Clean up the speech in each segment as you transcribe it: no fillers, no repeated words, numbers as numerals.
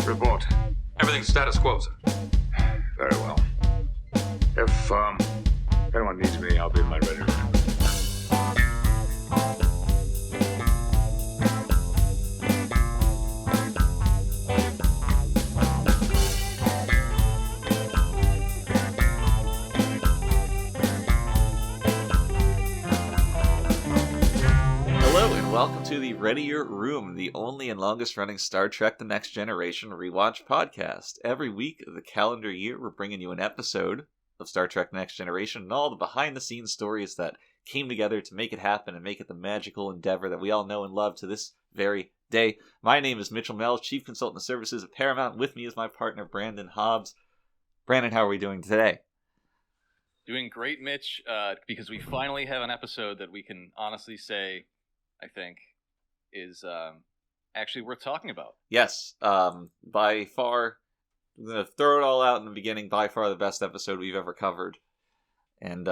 Report. Everything's status quo, sir. Very well. If anyone needs me, I'll be in my ready room. Welcome to the Readier Room, the only and longest running Star Trek The Next Generation rewatch podcast. Every week of the calendar year, we're bringing you an episode of Star Trek The Next Generation and all the behind-the-scenes stories that came together to make it happen and make it the magical endeavor that we all know and love to this very day. My name is Mitchell Mells, Chief Consultant of Services at Paramount. With me is my partner, Brandon Hobbs. Brandon, how are we doing today? Doing great, Mitch, because we finally have an episode that we can honestly say, I think, is actually worth talking about. Yes, by far, I'm going to throw it all out in the beginning, by far the best episode we've ever covered. And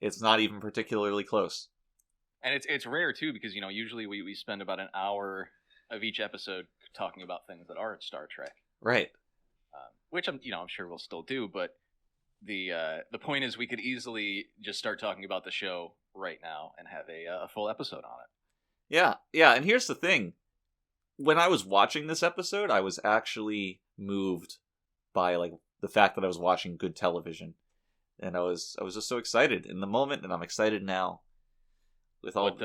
it's not even particularly close. And it's rare, too, because, you know, usually we spend about an hour of each episode talking about things that aren't Star Trek. Right. Which, I'm sure we'll still do, but the point is we could easily just start talking about the show right now and have a full episode on it. Yeah, and here's the thing. When I was watching this episode, I was actually moved by the fact that I was watching good television. And I was just so excited in the moment, and I'm excited now. With all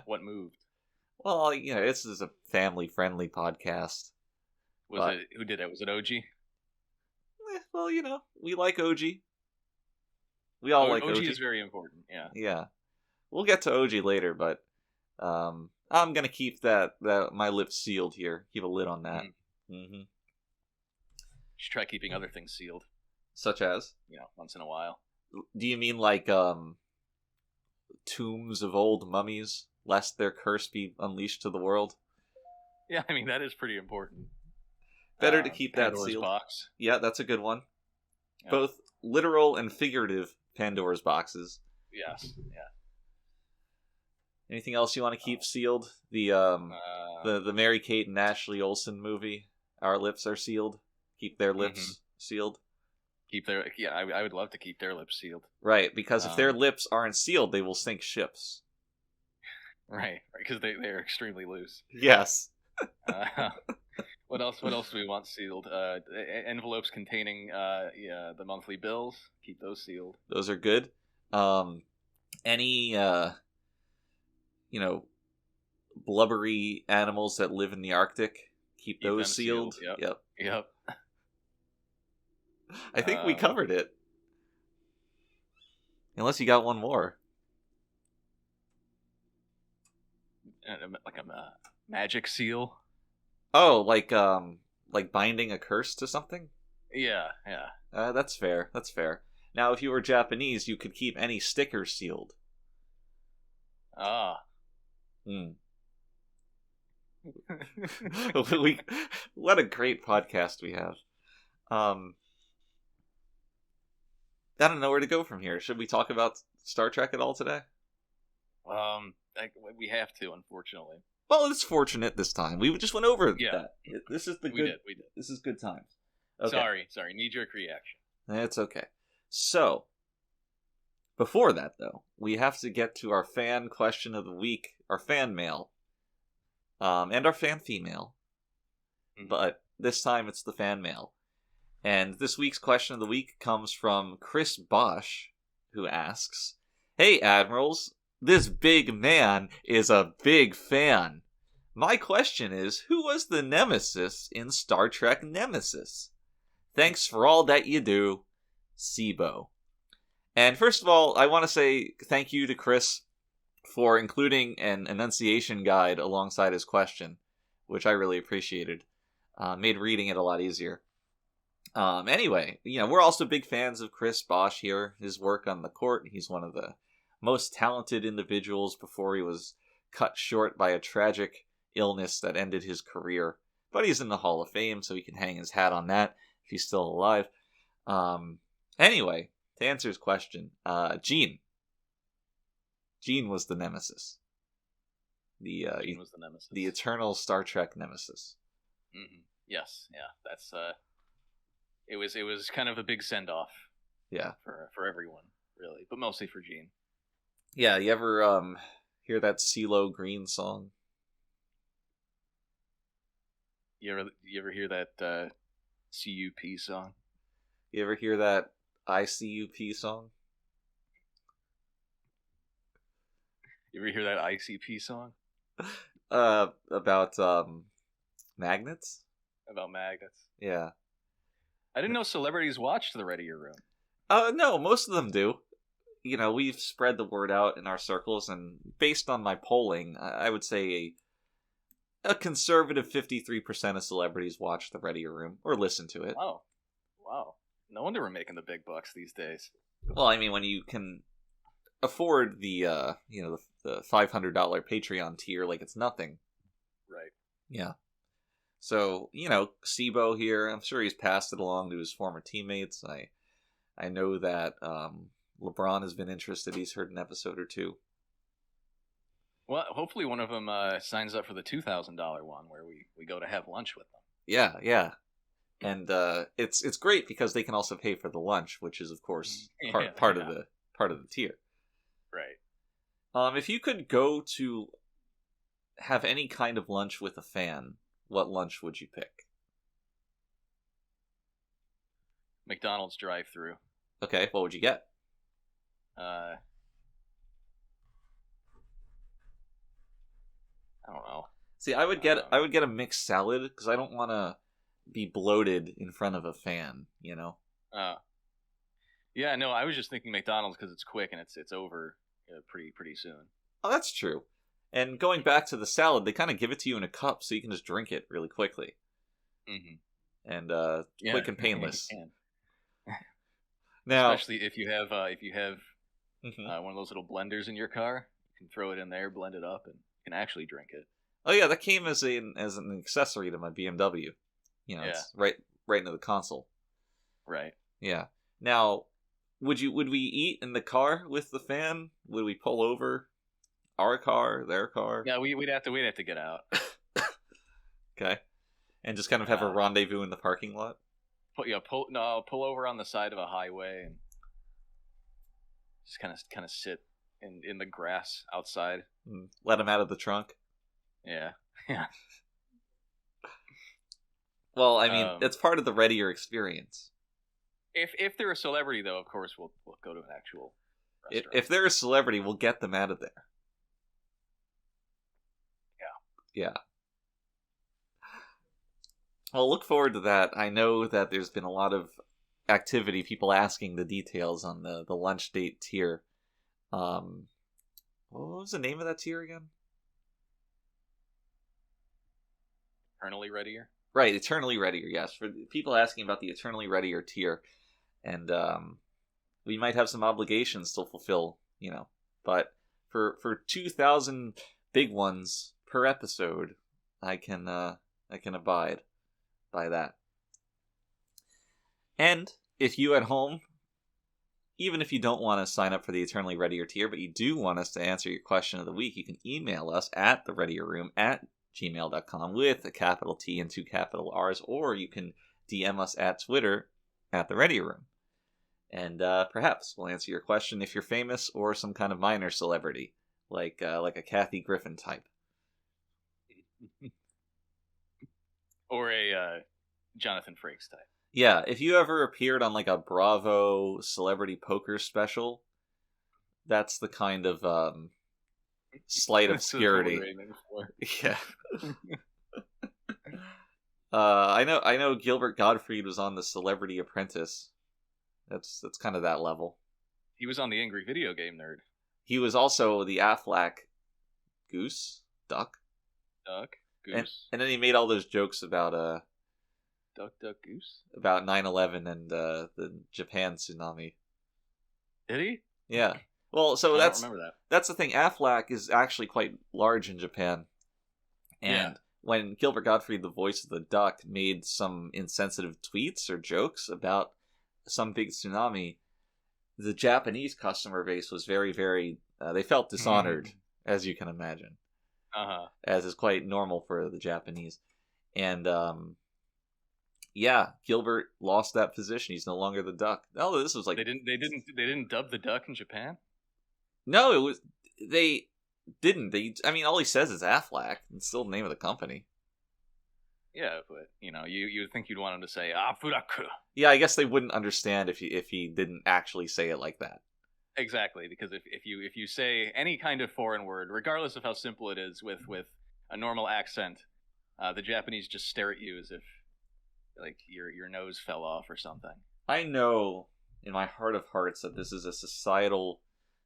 what moved? Well, you know, this is a family-friendly podcast. Who did it? Was it OG? Well, you know, we like OG. We all like OG. OG is very important, yeah. Yeah. We'll get to OG later, but I'm going to keep that my lips sealed here. Keep a lid on that. Mm-hmm. You should try keeping other things sealed. Such as? You know, once in a while. Do you mean like tombs of old mummies, lest their curse be unleashed to the world? Yeah, I mean, that is pretty important. Better to keep that Pandora's sealed. Box. Yeah, that's a good one. Yeah. Both literal and figurative Pandora's boxes. Yes, yeah. Anything else you want to keep sealed? The Mary Kate and Ashley Olsen movie, Our Lips Are Sealed. Keep their lips sealed. I would love to keep their lips sealed. Right, because if their lips aren't sealed, they will sink ships. Right, because they're extremely loose. Yes. What else do we want sealed? Envelopes containing the monthly bills. Keep those sealed. Those are good. Any blubbery animals that live in the Arctic, keep those sealed. Yep. I think we covered it. Unless you got one more. Like a magic seal. Oh, like binding a curse to something? Yeah. That's fair. Now, if you were Japanese, you could keep any sticker sealed. Ah. What a great podcast we have. I don't know where to go from here. Should we talk about Star Trek at all today? We have to, unfortunately. Well, it's fortunate this time. We just went over that. This is we did. This is good times. Okay. Sorry. Knee-jerk reaction. It's okay. So, before that, though, we have to get to our fan question of the week, our fan mail, and our fan female. Mm-hmm. But this time it's the fan mail. And this week's question of the week comes from Chris Bosch, who asks, "Hey, Admirals, this big man is a big fan. My question is, who was the nemesis in Star Trek Nemesis? Thanks for all that you do, Sibo." And first of all, I want to say thank you to Chris for including an enunciation guide alongside his question, which I really appreciated. Made reading it a lot easier. Anyway, we're also big fans of Chris Bosch here, his work on the court. He's one of the most talented individuals before he was cut short by a tragic illness that ended his career. But he's in the Hall of Fame, so he can hang his hat on that if he's still alive. Anyway, to answer his question, Gene was the nemesis. Gene was the nemesis. The eternal Star Trek nemesis. Mm-hmm. Yes, yeah, that's it was kind of a big send off Yeah. for everyone, really, but mostly for Gene. Yeah, you ever hear that CeeLo Green song? You ever hear that CUP song? You ever hear that ICUP song? You ever hear that ICP song About magnets? about magnets? Yeah. I didn't know celebrities watched the Readier Room. No, most of them do. You know, we've spread the word out in our circles, and based on my polling, I would say a conservative 53% of celebrities watch the Readier Room or listen to it. Wow. No wonder we're making the big bucks these days. Well, I mean, when you can afford the the $500 Patreon tier like it's nothing. Right. Yeah. So, SIBO here, I'm sure he's passed it along to his former teammates. I know that LeBron has been interested. He's heard an episode or two. Well, hopefully one of them signs up for the $2,000 one where we go to have lunch with them. Yeah. And it's great because they can also pay for the lunch, which is of course part of the tier. Right. If you could go to have any kind of lunch with a fan, what lunch would you pick? McDonald's drive-through. Okay, what would you get? I don't know. See, I would get a mixed salad because I don't want to be bloated in front of a fan, Yeah, no, I was just thinking McDonald's because it's quick and it's over pretty soon. Oh, that's true. And going back to the salad, they kind of give it to you in a cup so you can just drink it really quickly. Mm-hmm. And quick and painless. Now, especially if you have mm-hmm. One of those little blenders in your car, you can throw it in there, blend it up, and you can actually drink it. Oh yeah, that came as an accessory to my BMW. It's right into the console. Right. Yeah. Now, would we eat in the car with the fan? Would we pull over our car, their car? Yeah, we'd have to get out. Okay. And just kind of have a rendezvous in the parking lot? Pull over on the side of a highway and just kind of sit in the grass outside. Let them out of the trunk? Yeah. Well, I mean, it's part of the Readier experience. If they're a celebrity, though, of course, we'll go to an actual restaurant. If they're a celebrity, we'll get them out of there. Yeah. Well, look forward to that. I know that there's been a lot of activity, people asking the details on the lunch date tier. What was the name of that tier again? Eternally Readier? Right, Eternally Readier, yes. For people asking about the Eternally Readier tier. And we might have some obligations to fulfill, But for 2,000 big ones per episode, I can abide by that. And if you at home, even if you don't want to sign up for the Eternally Readier tier, but you do want us to answer your question of the week, you can email us at thereadierroom@gmail.com with a capital T and 2 capital R's, or you can DM us at Twitter at the Readier Room. And perhaps we'll answer your question if you're famous or some kind of minor celebrity, like a Kathy Griffin type. Or a Jonathan Frakes type. Yeah, if you ever appeared on like a Bravo celebrity poker special, that's the kind of slight obscurity. Yeah. I know Gilbert Gottfried was on The Celebrity Apprentice. That's kind of that level. He was on The Angry Video Game Nerd. He was also the Aflac duck. Goose. And then he made all those jokes about Duck, Goose? About 9/11 and the Japan tsunami. Did he? Yeah. Well, so I don't remember that. That's the thing. Aflac is actually quite large in Japan. And when Gilbert Gottfried, the voice of the duck, made some insensitive tweets or jokes about some big tsunami, the Japanese customer base was very, very... they felt dishonored, as you can imagine. Uh-huh. As is quite normal for the Japanese. And Yeah, Gilbert lost that position. He's no longer the Duck. Oh, this was like They didn't dub the Duck in Japan. no, it was they didn't. I mean, all he says is Aflac. It's still the name of the company. Yeah, but you would think you'd want him to say Furaku. Yeah, I guess they wouldn't understand if he didn't actually say it like that. Exactly, because if you say any kind of foreign word, regardless of how simple it is, with a normal accent, the Japanese just stare at you as if like your nose fell off or something. I know in my heart of hearts that this is a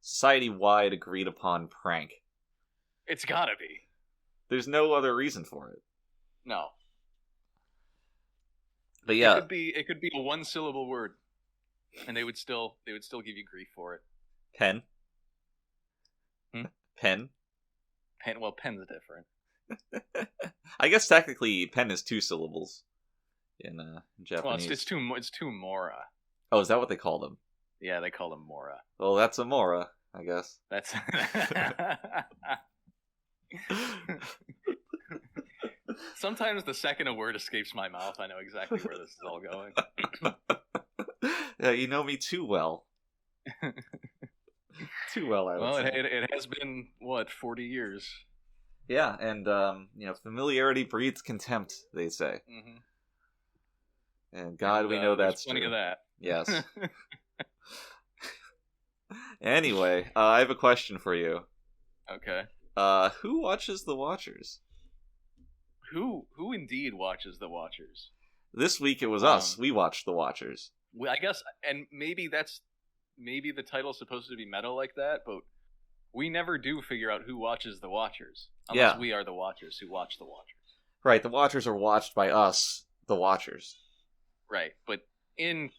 society-wide agreed upon prank. It's gotta be. There's no other reason for it. No. But yeah, it could be a one-syllable word, and they would still give you grief for it. pen. Pen. Pen. Well, pen's different. I guess technically pen is 2 syllables in Japanese. Well, it's two mora. Oh, is that what they call them? Yeah, they call them mora. Well, that's a mora, I guess. That's. Sometimes the second a word escapes my mouth, I know exactly where this is all going. Yeah, you know me too well. Too well, I would say. It has been, 40 years? Yeah, and, familiarity breeds contempt, they say. Mm-hmm. And God, we know that's plenty true. of that. Yes. Anyway, I have a question for you. Okay. Who watches The Watchers? Who indeed watches The Watchers? This week it was us. We watched The Watchers. Well, I guess, and maybe the title's supposed to be meta like that, but we never do figure out who watches The Watchers. Unless we are the Watchers who watch The Watchers. Right, The Watchers are watched by us, The Watchers. Right, but in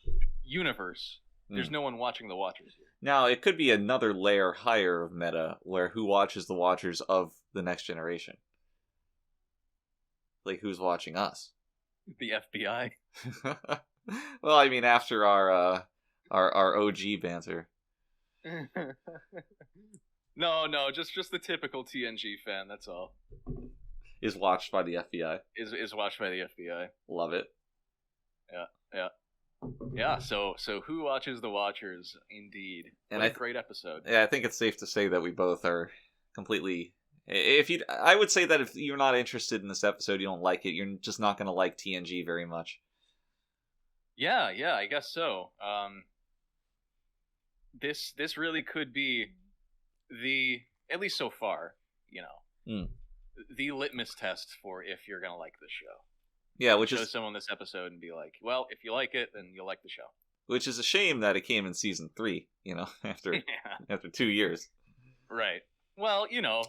universe, there's no one watching The Watchers here. Now, it could be another layer higher of meta, where who watches The Watchers of the next generation? Like, who's watching us? The FBI. Well, I mean, after our OG banter. No, just the typical TNG fan. That's all. Is watched by the FBI. Is watched by the FBI. Love it. Yeah. So who watches The Watchers? Indeed, And what a great episode. Yeah, I think it's safe to say that we both are completely. I would say that if you're not interested in this episode, you don't like it, you're just not going to like TNG very much. Yeah, I guess so. This really could be at least so far, the litmus test for if you're gonna like this show. Yeah, which show is someone this episode and be like, well, if you like it, then you'll like the show. Which is a shame that it came in season 3. After 2 years. Right. Well,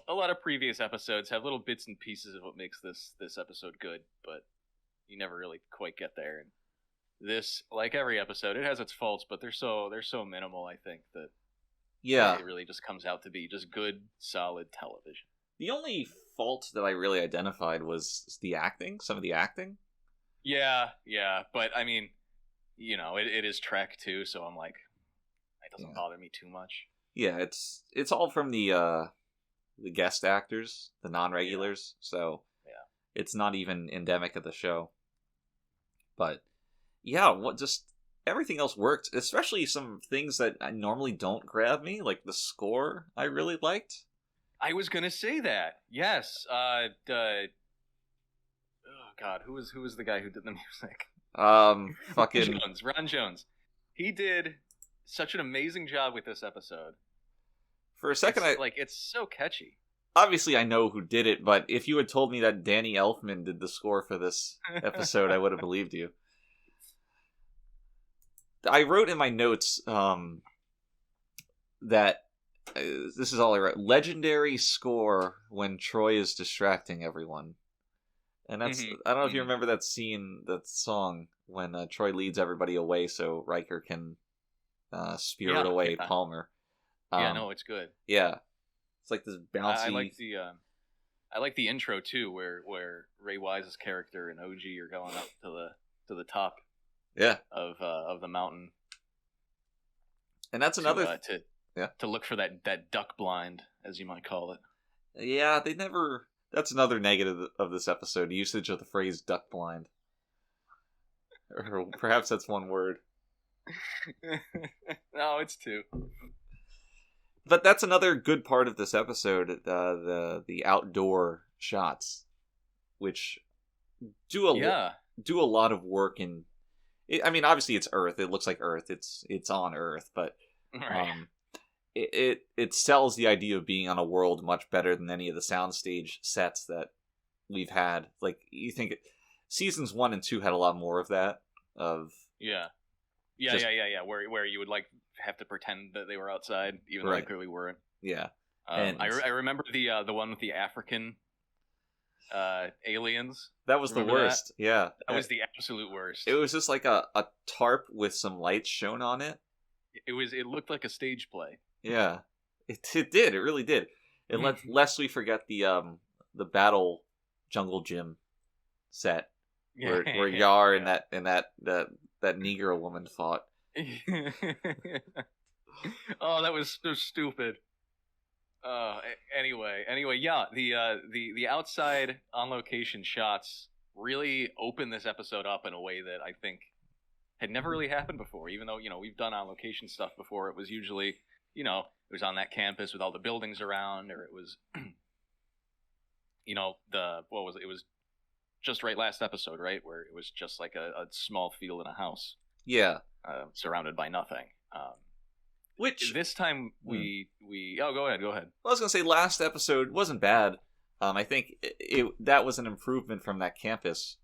a lot of previous episodes have little bits and pieces of what makes this episode good, but you never really quite get there. And this, like every episode, it has its faults, but they're so minimal, I think, that it really just comes out to be just good, solid television. The only fault that I really identified was the acting, some of the acting. Yeah, but I mean, it is Trek too, so I'm like, it doesn't bother me too much. Yeah, it's all from the guest actors, the non-regulars, so it's not even endemic of the show. But yeah, everything else worked, especially some things that normally don't grab me, like the score I really liked. I was gonna say that. Yes. Oh God, who was the guy who did the music? Fucking Ron Jones. He did such an amazing job with this episode. For a second, it's so catchy. Obviously, I know who did it, but if you had told me that Danny Elfman did the score for this episode, I would have believed you. I wrote in my notes that this is all I wrote. Legendary score when Troy is distracting everyone. And that's I don't know if you remember that scene, that song, when Troy leads everybody away so Riker can spirit away Palmer. No, it's good. Yeah. It's like this bouncy... I like the intro too, where Ray Wise's character and OG are going up to the top of the mountain. And that's another to look for that duck blind, as you might call it. Yeah, that's another negative of this episode, usage of the phrase duck blind. Or perhaps that's one word. No, it's two. But that's another good part of this episode, the outdoor shots, which do a lot of work in. I mean, obviously it's Earth. It looks like Earth. It's on Earth, but Right. it sells the idea of being on a world much better than any of the soundstage sets that we've had. Like, you think seasons 1 and 2 had a lot more of that. Yeah. Where you would like have to pretend that they were outside, even though they clearly weren't. Yeah. I remember the one with the African aliens. That was the worst. That? Yeah. That was the absolute worst. It was just like a tarp with some lights shown on it. It looked like a stage play. Yeah. It did. It really did. Lest we forget the battle jungle gym set where Yar and that Negro woman fought. Oh, that was so stupid. Anyway, yeah, the outside on location shots really opened this episode up in a way that I think had never really happened before. Even though, we've done on location stuff before, it was usually, it was on that campus with all the buildings around, or it was, it was just right last episode, right, where it was just like a small field in a house. Yeah. Surrounded by nothing. Which this time we go ahead. I was gonna say last episode wasn't bad. I think that was an improvement from that campus,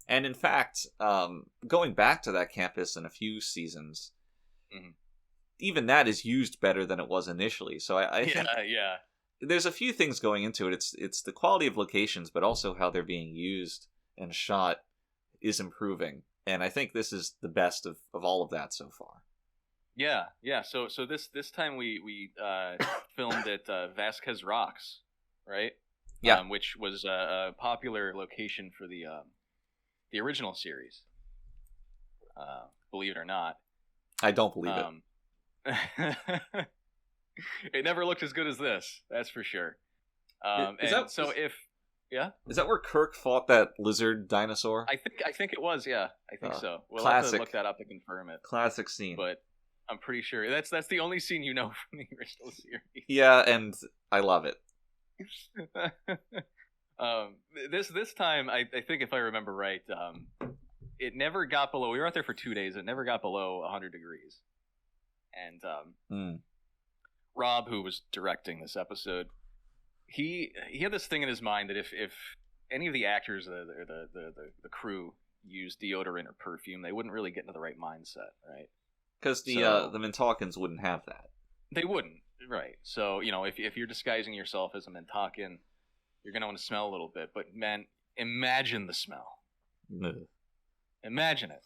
and in fact, going back to that campus in a few seasons, even that is used better than it was initially. So I think there's a few things going into it. It's the quality of locations, but also how they're being used and shot is improving, and I think this is the best of all of that so far. Yeah. So this time we filmed at Vasquez Rocks, right? Yeah. Which was a popular location for the original series. Believe it or not. I don't believe it. It never looked as good as this. That's for sure. Is that where Kirk fought that lizard dinosaur? I think it was. Yeah, I think so. We'll classic. have to look that up to confirm it. Classic scene. But I'm pretty sure that's the only scene you know from the original series. Yeah, and I love it. This time, I think if I remember right, it never got below. We were out there for 2 days. It never got below 100 degrees. And Rob, who was directing this episode, he had this thing in his mind that if any of the actors or the crew used deodorant or perfume, they wouldn't really get into the right mindset, right? Because the Mintalkans wouldn't have that. They wouldn't, right? So if you're disguising yourself as a Mintalkan, you're gonna want to smell a little bit. But man, imagine the smell. Imagine it.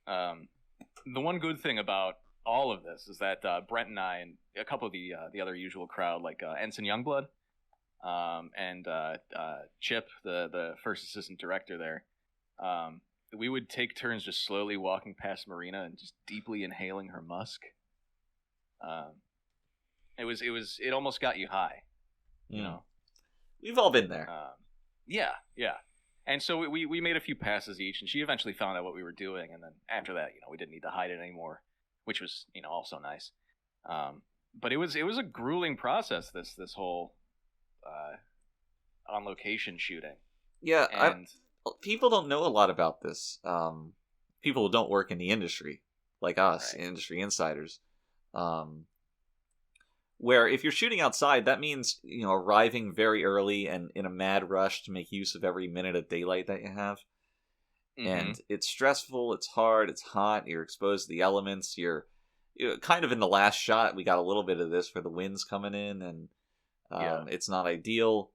The one good thing about all of this is that Brent and I and a couple of the other usual crowd, like Ensign Youngblood, and Chip, the first assistant director there, we would take turns just slowly walking past Marina and just deeply inhaling her musk. It almost got you high, you know. We've all been there. Yeah. And so we made a few passes each, and she eventually found out what we were doing, and then after that, we didn't need to hide it anymore, which was, also nice. But it was a grueling process, this whole on location shooting. Yeah, and people don't know a lot about this. People who don't work in the industry, like us, right. Industry insiders. Where if you're shooting outside, that means, arriving very early and in a mad rush to make use of every minute of daylight that you have. Mm-hmm. And it's stressful, it's hard, it's hot, you're exposed to the elements, you're kind of in the last shot, we got a little bit of this for the winds coming in, and it's not ideal.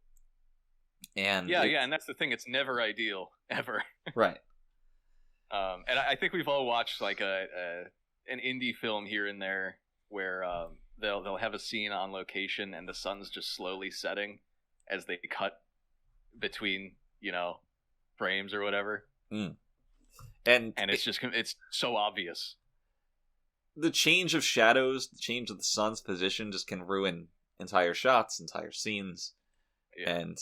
And and that's the thing, it's never ideal, ever. Right. And I think we've all watched like an indie film here and there where they'll have a scene on location and the sun's just slowly setting as they cut between, frames or whatever. And it's so obvious. The change of shadows, the change of the sun's position just can ruin entire shots, entire scenes. Yeah. And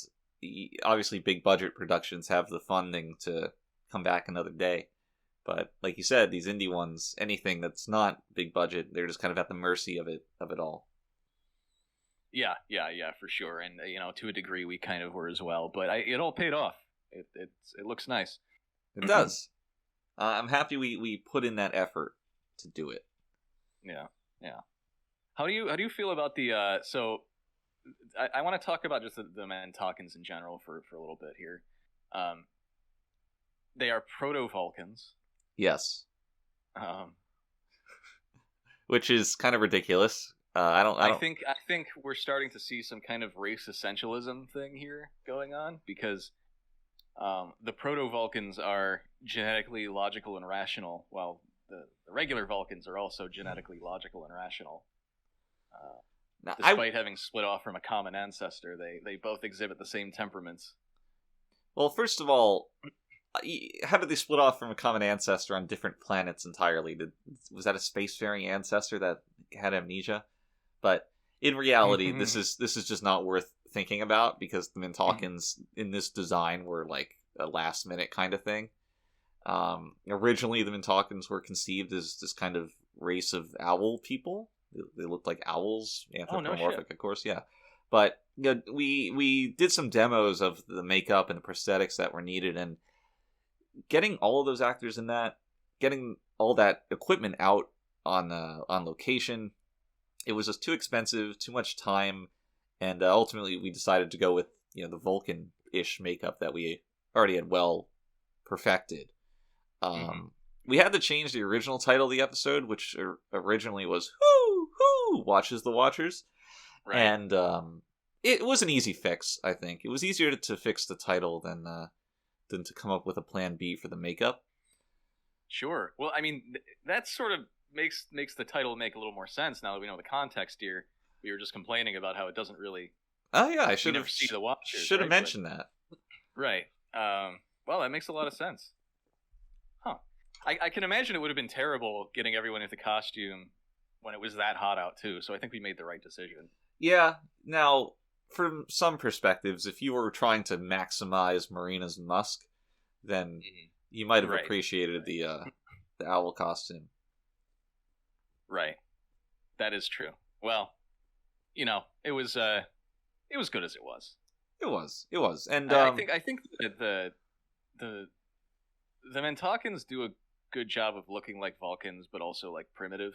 obviously big budget productions have the funding to come back another day. But like you said, these indie ones, anything that's not big budget, they're just kind of at the mercy of it all. Yeah, for sure. And to a degree, we kind of were as well. But it all paid off. It looks nice. It does. I'm happy we put in that effort to do it. Yeah. How do you feel about the so? I want to talk about just the Mantalkans in general for a little bit here. They are proto-Vulcans. Yes. Which is kind of ridiculous. I think we're starting to see some kind of race essentialism thing here going on, because the proto-Vulcans are genetically logical and rational, while the regular Vulcans are also genetically logical and rational. Despite having split off from a common ancestor, they both exhibit the same temperaments. Well, first of all, how did they split off from a common ancestor on different planets entirely? Was that a spacefaring ancestor that had amnesia? But in reality, this is just not worth thinking about, because the Mintalkans in this design were like a last minute kind of thing. Originally, the Mintalkans were conceived as this kind of race of owl people. They looked like owls, anthropomorphic, of course, yeah. But we did some demos of the makeup and the prosthetics that were needed, and getting all of those actors in that, getting all that equipment out on location, it was just too expensive, too much time, and ultimately we decided to go with the Vulcan-ish makeup that we already had well perfected. We had to change the original title of the episode, which originally was Who Watches the Watchers? Right. And it was an easy fix, I think. It was easier to fix the title than to come up with a plan B for the makeup. Sure. Well, I mean, that sort of makes the title make a little more sense now that we know the context here. We were just complaining about how it doesn't really... Oh, yeah, I should have mentioned that. Right. Well, that makes a lot of sense. Huh. I can imagine it would have been terrible getting everyone into costume when it was that hot out, too, so I think we made the right decision. Yeah. Now, from some perspectives, if you were trying to maximize Marina's musk, then you might have appreciated the owl costume. Right. That is true. Well, it was good as it was. It was. And I think that the Mantalkans do a good job of looking like Vulcans, but also like primitive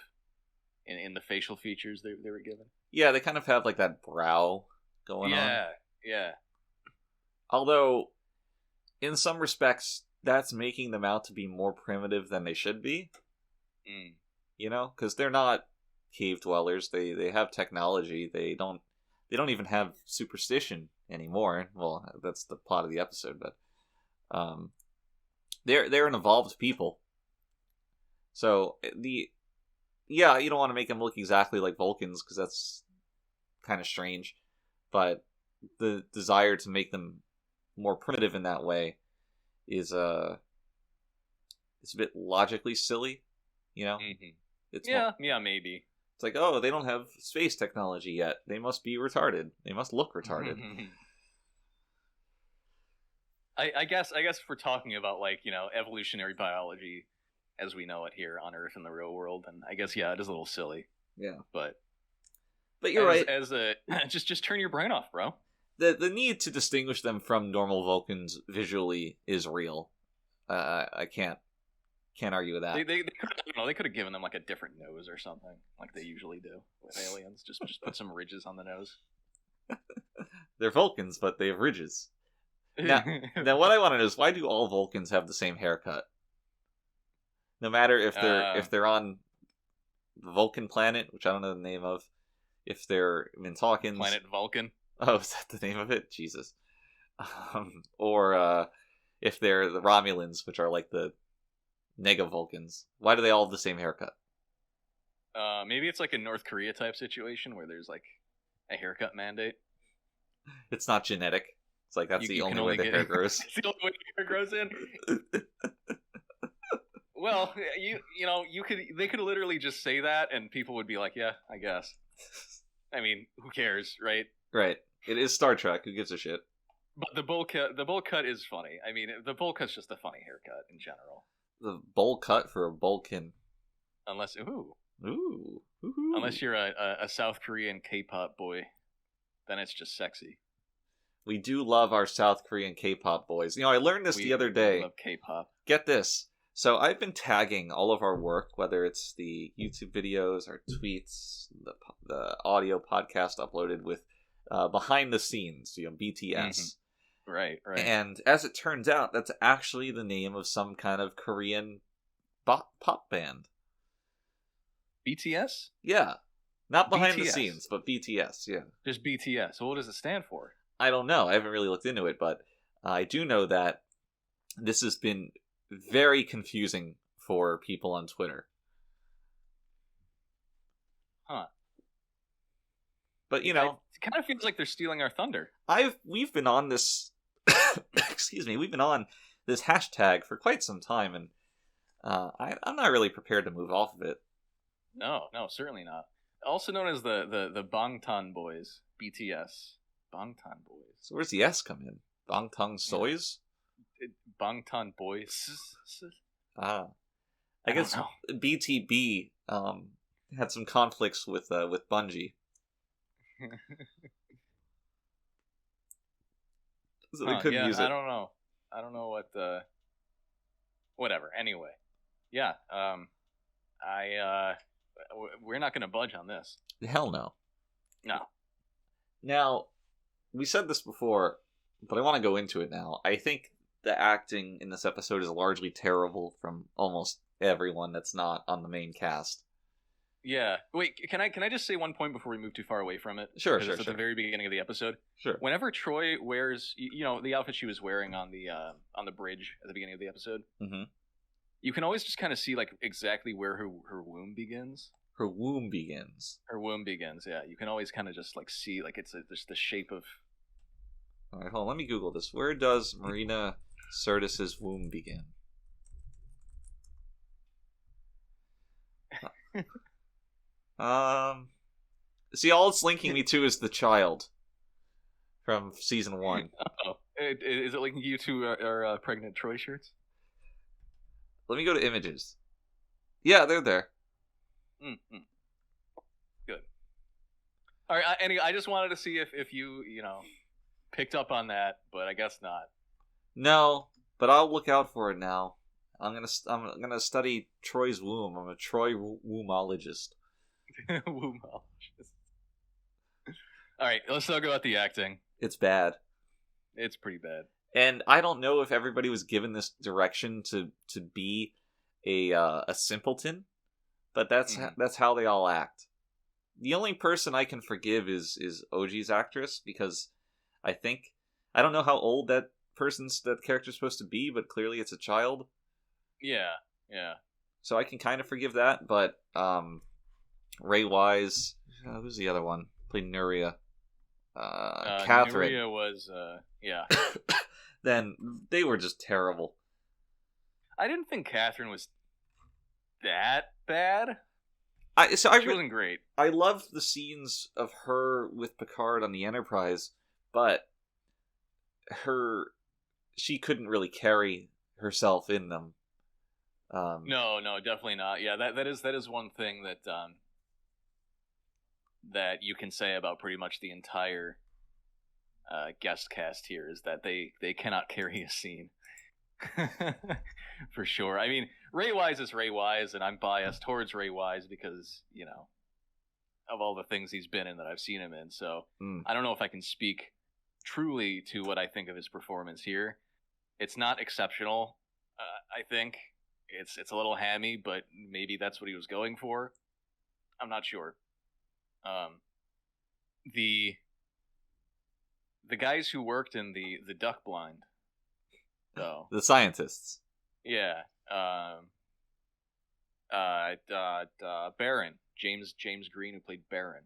in the facial features they were given. Yeah, they kind of have like that brow going on. Yeah. Although, in some respects, that's making them out to be more primitive than they should be. Because they're not cave dwellers. They have technology. They don't even have superstition anymore. Well, that's the plot of the episode, but they're an evolved people. So you don't want to make them look exactly like Vulcans, because that's kind of strange. But the desire to make them more primitive in that way is it's a bit logically silly, It's maybe. It's like, oh, they don't have space technology yet. They must be retarded. They must look retarded. I guess if we're talking about evolutionary biology as we know it here on Earth in the real world, and I guess it is a little silly. Yeah. But you're right. Just turn your brain off, bro. The need to distinguish them from normal Vulcans visually is real. I can't argue with that. They could have given them like a different nose or something, like they usually do with aliens. Just put some ridges on the nose. They're Vulcans, but they have ridges. Now what I want to know is, why do all Vulcans have the same haircut? No matter if they're on the Vulcan planet, which I don't know the name of, if they're Mintalkans. Planet Vulcan. Oh, is that the name of it? Jesus. Or if they're the Romulans, which are like the Nega Vulcans. Why do they all have the same haircut? Maybe it's like a North Korea type situation where there's like a haircut mandate. It's not genetic. It's like that's the only way the hair grows. It's the only way the hair grows in. Well, they could literally just say that and people would be like, yeah, I guess. I mean, who cares, right? Right. It is Star Trek. Who gives a shit? But the bowl cut is funny. I mean, the bowl cut's just a funny haircut in general. the bowl cut for a bowlkin. Unless Ooh. unless you're a South Korean K-pop boy, then it's just sexy. We do love our South Korean K-pop boys. I learned this the other day. We love K-pop. Get this. So I've been tagging all of our work, whether it's the YouTube videos, our tweets, the audio podcast uploaded with behind the scenes, BTS. Mm-hmm. Right. And as it turns out, that's actually the name of some kind of Korean pop band. BTS? Yeah. Not behind BTS. the scenes, but BTS, yeah. Just BTS. So what does it stand for? I don't know. I haven't really looked into it, but I do know that this has been very confusing for people on Twitter. Huh. But, It kind of feels like they're stealing our thunder. we've been on this, excuse me, we've been on this hashtag for quite some time, and I'm not really prepared to move off of it. No, certainly not. Also known as the Bangtan Boys, BTS. Bangtan Boys. So where's the S come in? Bangtan Soys? Bangtan Boys. I I guess don't know. BTB had some conflicts with Bungie. So they couldn't use it. I don't know what the... Whatever. Anyway. Yeah. We're not going to budge on this. Hell no. No. Now, we said this before, but I want to go into it now. I think the acting in this episode is largely terrible from almost everyone that's not on the main cast. Yeah. Wait, can I just say one point before we move too far away from it? Sure. It's at the very beginning of the episode. Sure. Whenever Troy wears, the outfit she was wearing on the bridge at the beginning of the episode, Mm-hmm. you can always just kind of see like exactly where her womb begins. Her womb begins. Her womb begins. Yeah, you can always kind of just like see like it's just the shape of. All right, hold on. Let me Google this. Where does Marina Sirtis's womb begin? See, all it's linking me to is the child from season 1. Oh, is it linking you to our pregnant Troy shirts? Let me go to images. Yeah, they're there. Mm-hmm. Good. All right. Anyway, I just wanted to see if you picked up on that, but I guess not. No, but I'll look out for it now. I'm gonna study Troy's womb. I'm a Troy wombologist. Wombologist. All right, let's talk about the acting. It's bad. It's pretty bad. And I don't know if everybody was given this direction to be a simpleton, but that's how they all act. The only person I can forgive is OG's actress, because I don't know how old that character's supposed to be, but clearly it's a child. Yeah. So I can kind of forgive that, but Ray Wise, who's the other one? Played Nuria. Catherine. Nuria was, yeah. Then they were just terrible. I didn't think Catherine was that bad. She wasn't great. I loved the scenes of her with Picard on the Enterprise, but she couldn't really carry herself in them. No, definitely not. Yeah, that is one thing that you can say about pretty much the entire guest cast here, is that they cannot carry a scene. For sure. I mean, Ray Wise is Ray Wise, and I'm biased towards Ray Wise because, of all the things he's been in that I've seen him in. So I don't know if I can speak truly to what I think of his performance here. It's not exceptional. I think it's a little hammy, but maybe that's what he was going for. I'm not sure. The guys who worked in the duck blind, though, the scientists. Yeah. Baron, James Green, who played Baron.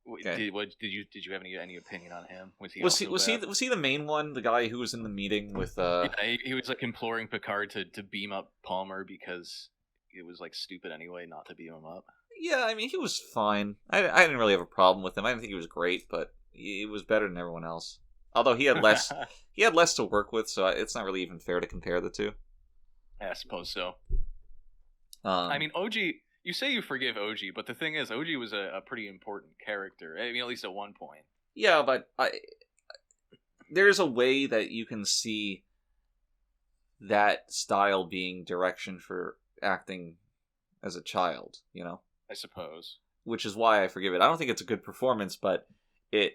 Okay. Did you have any opinion on him? Was he the main one? The guy who was in the meeting with Yeah, he was like imploring Picard to beam up Palmer because it was like stupid anyway not to beam him up. Yeah, I mean, he was fine. I didn't really have a problem with him. I didn't think he was great, but he was better than everyone else. Although he had less to work with, so it's not really even fair to compare the two. I suppose so. Um, I mean, OG. You say you forgive OG, but the thing is, OG was a pretty important character. I mean, at least at one point. yeah, but there's a way that you can see that style being direction for acting as a child, you know? I suppose. Which is why I forgive it. I don't think it's a good performance, but it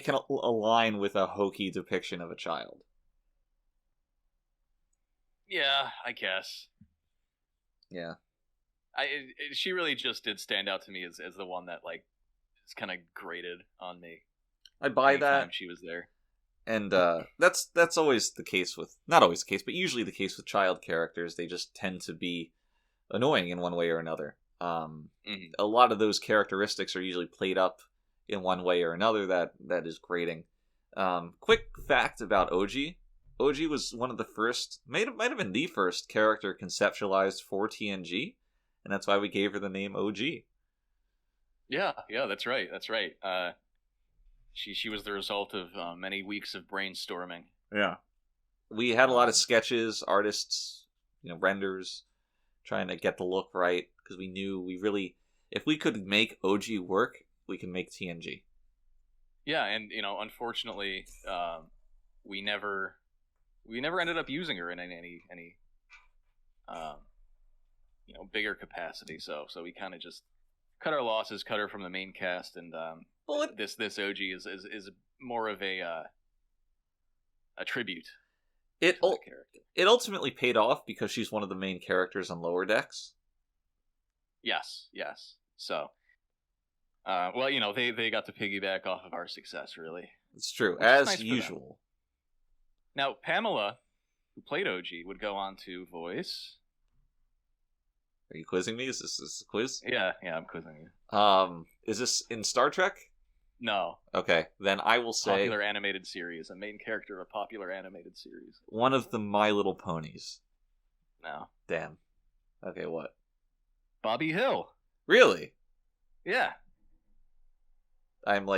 can align with a hokey depiction of a child. Yeah, I guess. Yeah. She really just did stand out to me as the one that like is kind of grated on me. I buy anytime that. she was there. And that's always the case with, not always the case, but usually the case with child characters. They just tend to be annoying in one way or another. A lot of those characteristics are usually played up in one way or another that is grating. Quick fact about OG. OG was one of the first, might have been the first character conceptualized for TNG, and that's why we gave her the name OG. Yeah, that's right. She was the result of many weeks of brainstorming. Yeah. We had a lot of sketches, artists, renders, trying to get the look right, because we knew if we could make OG work, we can make TNG. Yeah, and unfortunately, we never ended up using her in any bigger capacity. So we kind of just cut our losses, cut her from the main cast, and this OG is more of a tribute. It ultimately paid off because she's one of the main characters on Lower Decks. Yes. So, they got to piggyback off of our success, really. It's true, as usual. Now, Pamela, who played OG, would go on to voice. Are you quizzing me? Is this a quiz? Yeah, I'm quizzing you. Is this in Star Trek? No. Okay, then I will say... Popular animated series. A main character of a popular animated series. One of the My Little Ponies. No. Damn. Okay, what? Bobby Hill. Really? Yeah. I'm,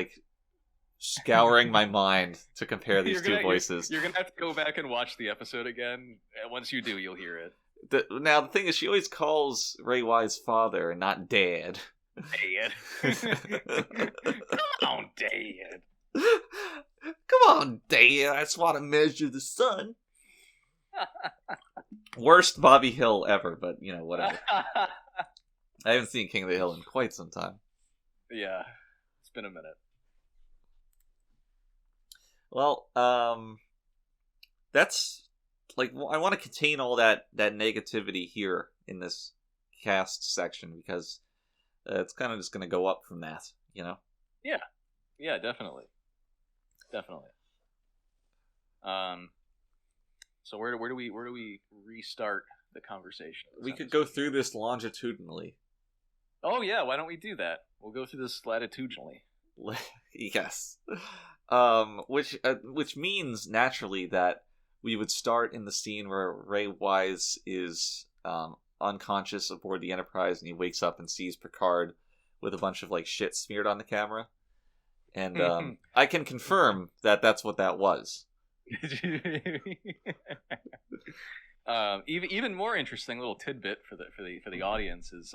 scouring my mind to compare these two voices. You're going to have to go back and watch the episode again. Once you do, you'll hear it. Now, the thing is, she always calls Ray Wise father and not dad. Dad. Come on, Dad. Come on, Dad. I just want to measure the sun. Worst Bobby Hill ever, but, whatever. I haven't seen King of the Hill in quite some time. Yeah, it's been a minute. Well, that's... I want to contain all that negativity here in this cast section because it's kind of just going to go up from that, Yeah, definitely. So where do we restart the conversation? We could go through this longitudinally. Oh yeah, why don't we do that? We'll go through this latitudinally. Yes, which means naturally that we would start in the scene where Ray Wise is unconscious aboard the Enterprise, and he wakes up and sees Picard with a bunch of shit smeared on the camera. And I can confirm that that's what that was. Even more interesting little tidbit for the audience is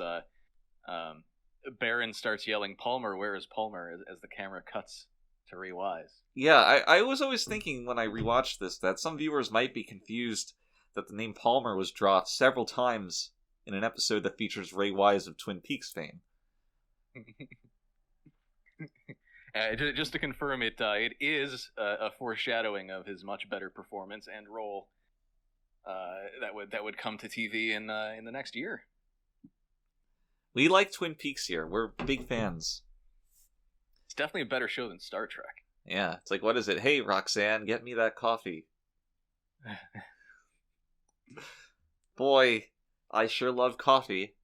Baron starts yelling, "Palmer, where is Palmer?" as the camera cuts to Ray Wise. Yeah, I was always thinking when I rewatched this that some viewers might be confused that the name Palmer was dropped several times in an episode that features Ray Wise of Twin Peaks fame. Just to confirm, it is a foreshadowing of his much better performance and role that would come to TV in the next year. We like Twin Peaks here. We're big fans. It's definitely a better show than Star Trek. Yeah, it's what is it? Hey, Roxanne, get me that coffee. Boy, I sure love coffee.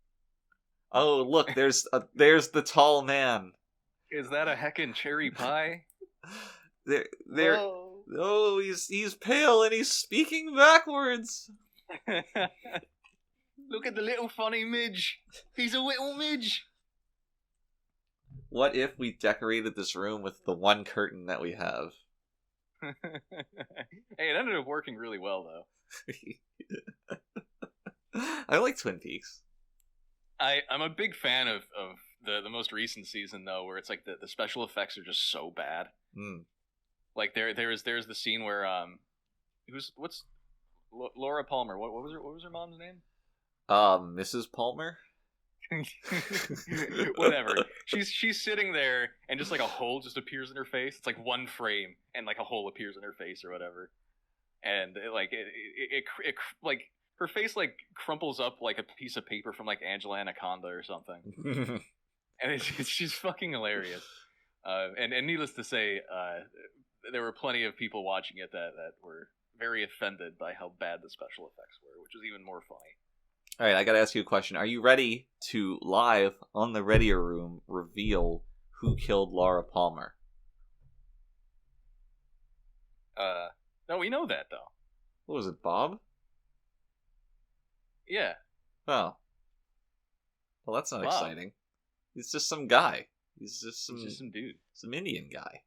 Oh, look, there's the tall man. Is that a heckin' cherry pie? Oh, he's pale and he's speaking backwards. Look at the little funny midge. He's a little midge. What if we decorated this room with the one curtain that we have? Hey, it ended up working really well, though. I like Twin Peaks. I'm a big fan of the most recent season though, where it's like the special effects are just so bad. Mm. Like there's the scene where Laura Palmer? What was her mom's name? Mrs. Palmer. Whatever. She's sitting there, and just like a hole just appears in her face. It's like one frame, and like a hole appears in her face or whatever. And it like her face like crumples up like a piece of paper from like Angela Anaconda or something. And it's just fucking hilarious. And needless to say, there were plenty of people watching it that were very offended by how bad the special effects were, which was even more funny. All right, I got to ask you a question. Are you ready to live on the Readier Room reveal who killed Laura Palmer? No, we know that though. What was it, Bob? Yeah. Oh. Well, that's not Bob. exciting. He's just some guy. He's just some dude. Some Indian guy.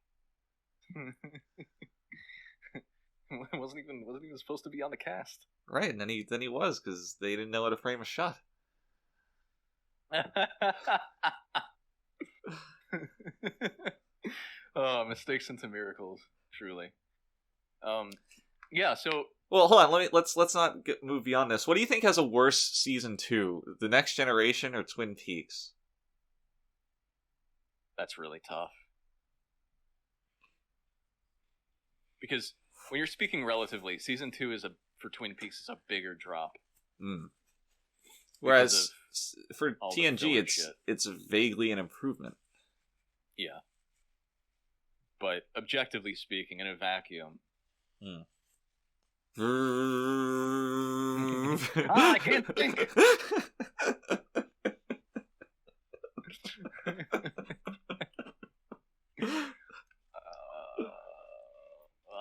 wasn't even supposed to be on the cast. Right, and then he was, because they didn't know how to frame a shot. Oh, mistakes into miracles, truly. Yeah. So, well, hold on. Let's not move beyond this. What do you think has a worse season 2, The Next Generation or Twin Peaks? That's really tough. Because when you're speaking relatively, season 2 for Twin Peaks is a bigger drop. Mm. Whereas for all the TNG, filler shit. it's vaguely an improvement. Yeah. But objectively speaking, in a vacuum. I can't think.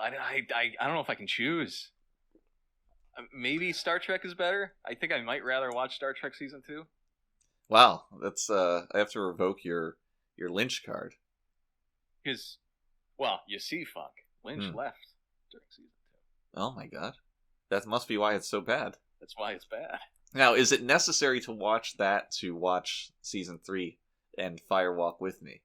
I don't know if I can choose. Maybe Star Trek is better. I think I might rather watch Star Trek season 2. Wow, that's I have to revoke your Lynch card. Because, well, you see, Funk, Lynch left during season 2. Oh my god, that must be why it's so bad. That's why it's bad. Now, is it necessary to watch that to watch season 3 and Firewalk with Me?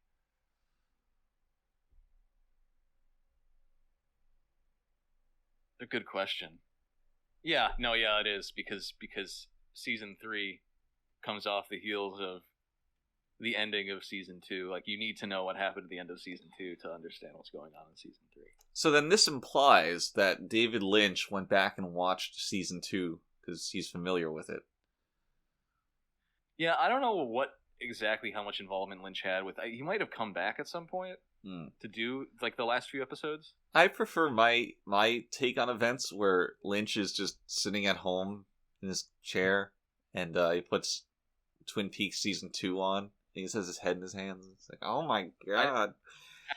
A good question. Yeah, it is because season 3 comes off the heels of the ending of season 2. Like, you need to know what happened at the end of season 2 to understand what's going on in season 3. So then this implies that David Lynch went back and watched season 2 because he's familiar with it. Yeah, I don't know how much involvement Lynch had with. He might have come back at some point to do like the last few episodes. I prefer my take on events where Lynch is just sitting at home in his chair and he puts Twin Peaks season 2 on. And he just has his head in his hands. It's like, oh my god!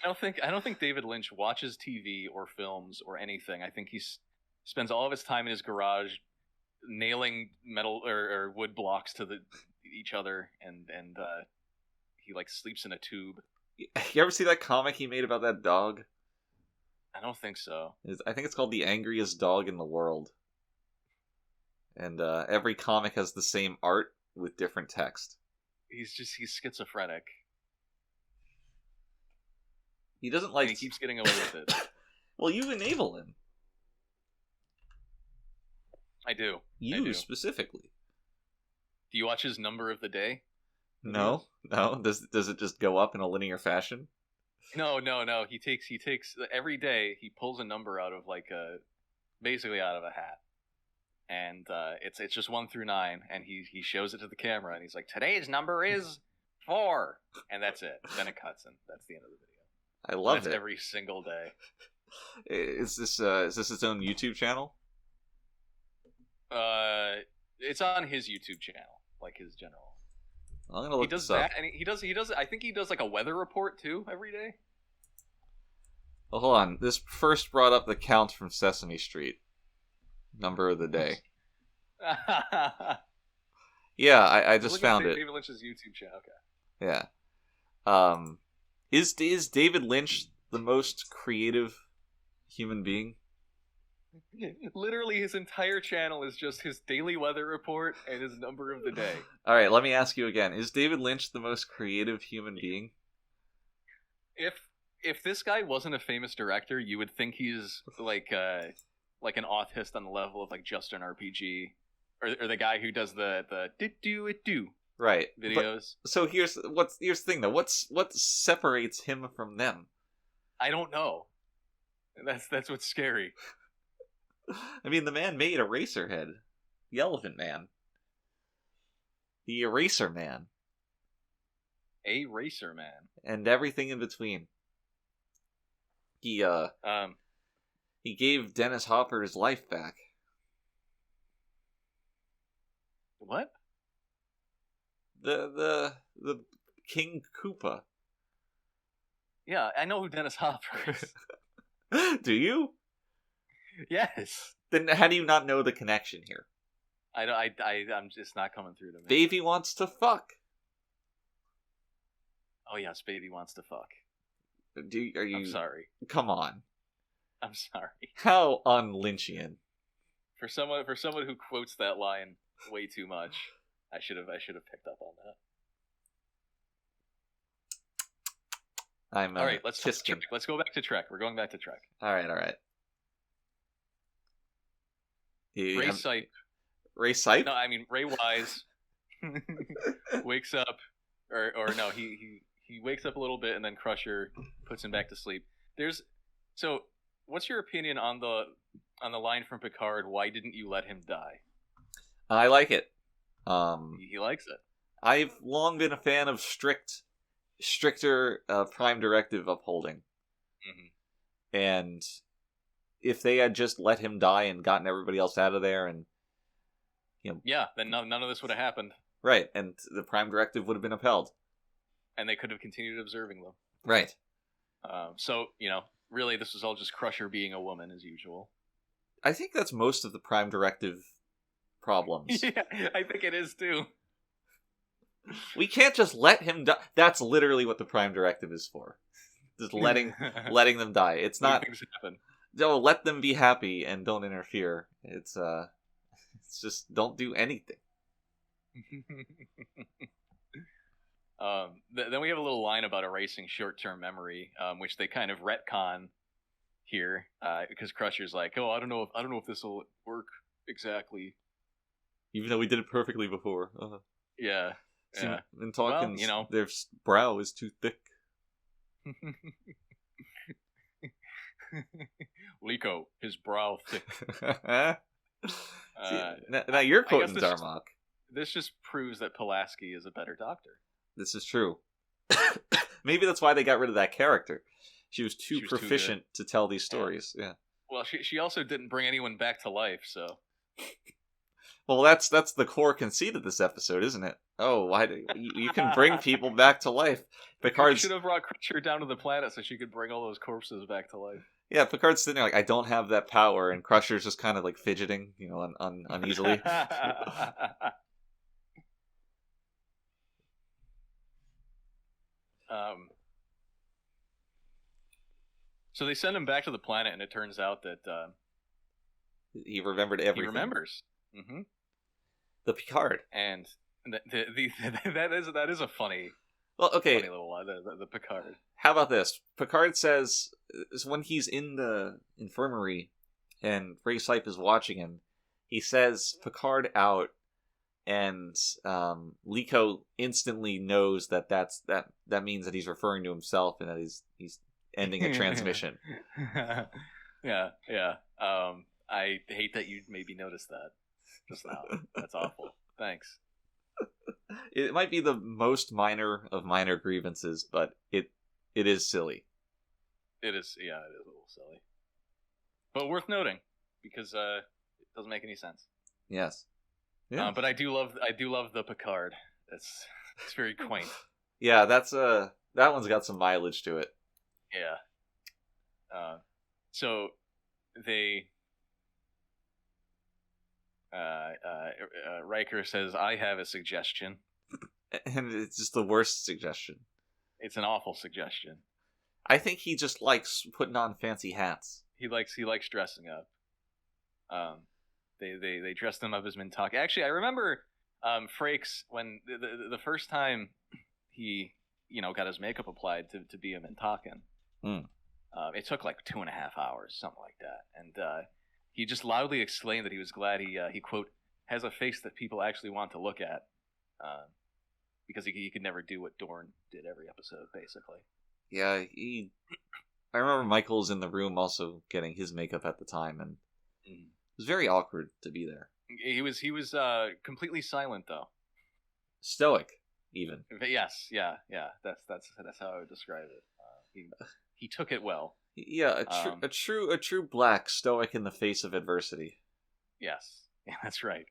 I don't think David Lynch watches TV or films or anything. I think he spends all of his time in his garage nailing metal or wood blocks to each other, and he like sleeps in a tube. You ever see that comic he made about that dog? I don't think so. I think it's called The Angriest Dog in the World. And every comic has the same art with different text. He's schizophrenic. He doesn't like... And he keeps getting away with it. Well, you enable him. I do. You specifically. Do you watch his number of the day? No. Does it just go up in a linear fashion? No. He takes every day. He pulls a number out of basically out of a hat, and it's just 1 through 9, and he shows it to the camera, and he's like, today's number is 4, and that's it. Then it cuts, and that's the end of the video. I love it. Every single day. Is this its own YouTube channel? It's on his YouTube channel, like his general. I'm gonna look. He does this up. that, and he does. I think he does like a weather report too every day. Well, hold on. This first brought up the count from Sesame Street. Number of the day. Yeah, I just found it. David Lynch's YouTube channel. Okay. Yeah. Is David Lynch the most creative human being? Literally, his entire channel is just his daily weather report and his number of the day. All right, let me ask you again: is David Lynch the most creative human being? If this guy wasn't a famous director, you would think he's like an autist on the level of like Justin RPG, or the guy who does the do it do Right videos. But, so here's the thing though. What separates him from them? I don't know. That's what's scary. I mean, the man made Eraserhead, the Elephant Man, the Eraser Man, A Racer Man, and everything in between. He gave Dennis Hopper his life back. What? The King Koopa. Yeah, I know who Dennis Hopper is. Do you? Yes. Then how do you not know the connection here? I'm just not coming through to me. Baby wants to fuck. Oh yes, baby wants to fuck. Are you? I'm sorry. Come on. I'm sorry. How un-Lynchian. For someone who quotes that line way too much, I should have picked up on that. All right, let's go back to Trek. We're going back to Trek. All right. Ray Sipe. Ray Sipe? No, I mean Ray Wise wakes up, or no, he wakes up a little bit, and then Crusher puts him back to sleep. So, what's your opinion on the line from Picard? Why didn't you let him die? I like it. He likes it. I've long been a fan of stricter Prime Directive upholding, and if they had just let him die and gotten everybody else out of there, and then none of this would have happened. Right, and the Prime Directive would have been upheld, and they could have continued observing them. Right. So really, this was all just Crusher being a woman as usual. I think that's most of the Prime Directive problems. Yeah, I think it is too. We can't just let him die. That's literally what the Prime Directive is for. Just letting them die. It's not. Things happen. No, let them be happy and don't interfere. It's just don't do anything. Then we have a little line about erasing short-term memory, which they kind of retcon here, because Crusher's like, "Oh, I don't know if this will work exactly." Even though we did it perfectly before. Yeah. Yeah. In Talkins, well, their brow is too thick. Liko, his brow thick. Now you're quoting Darmok. This just proves that Pulaski is a better doctor. This is true. Maybe that's why they got rid of that character. She was too proficient to tell these stories. Yeah. Well, she also didn't bring anyone back to life, so. Well, that's the core conceit of this episode, isn't it? Oh, why do you can bring people back to life? Picard should have brought Crusher down to the planet so she could bring all those corpses back to life. Yeah, Picard's sitting there like, I don't have that power, and Crusher's just kind of like fidgeting, uneasily. So they send him back to the planet, and it turns out that he remembered everything. He remembers. Mm-hmm. The Picard, and that is a funny. Well, okay. Funny little line, the Picard. How about this? Picard says when he's in the infirmary and Ray Sipe is watching him, he says Picard out, and Liko instantly knows that means that he's referring to himself and that he's ending a transmission. Yeah. I hate that you maybe noticed that just now. That's awful. Thanks. It might be the most minor of minor grievances, but it is silly. It is a little silly, but worth noting because it doesn't make any sense. Yes. Yeah. But I do love the Picard. It's very quaint. Yeah, that one's got some mileage to it. Yeah. So they. Riker says, "I have a suggestion," and it's just the worst suggestion. It's an awful suggestion. I think he just likes putting on fancy hats. He likes dressing up. They dressed him up as Mintak. Actually, I remember Frakes when the first time he got his makeup applied to be a Mintakan. It took like 2.5 hours, something like that, and he just loudly exclaimed that he was glad he quote has a face that people actually want to look at, because he could never do what Dorn did every episode, basically. Yeah, I remember Michael was in the room also getting his makeup at the time, and it was very awkward to be there. He was completely silent though. Stoic, even. Yes, yeah. That's how I would describe it. He took it well. Yeah, a true black stoic in the face of adversity. Yes, yeah, that's right.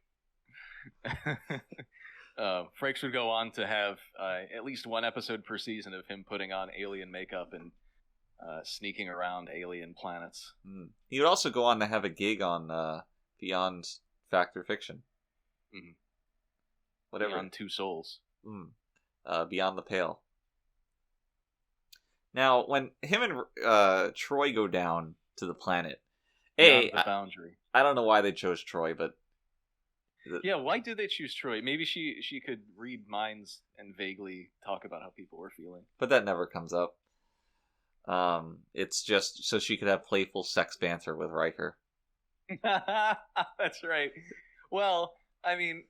Frakes would go on to have at least one episode per season of him putting on alien makeup and sneaking around alien planets. He would also go on to have a gig on Beyond Fact or Fiction. Mm-hmm. Whatever. Beyond Two Souls. Beyond the Pale. Now, when him and Troy go down to the planet, Beyond the boundary. I don't know why they chose Troy, but yeah, why did they choose Troy? Maybe she could read minds and vaguely talk about how people were feeling. But that never comes up. It's just so she could have playful sex banter with Riker. That's right. Well, I mean,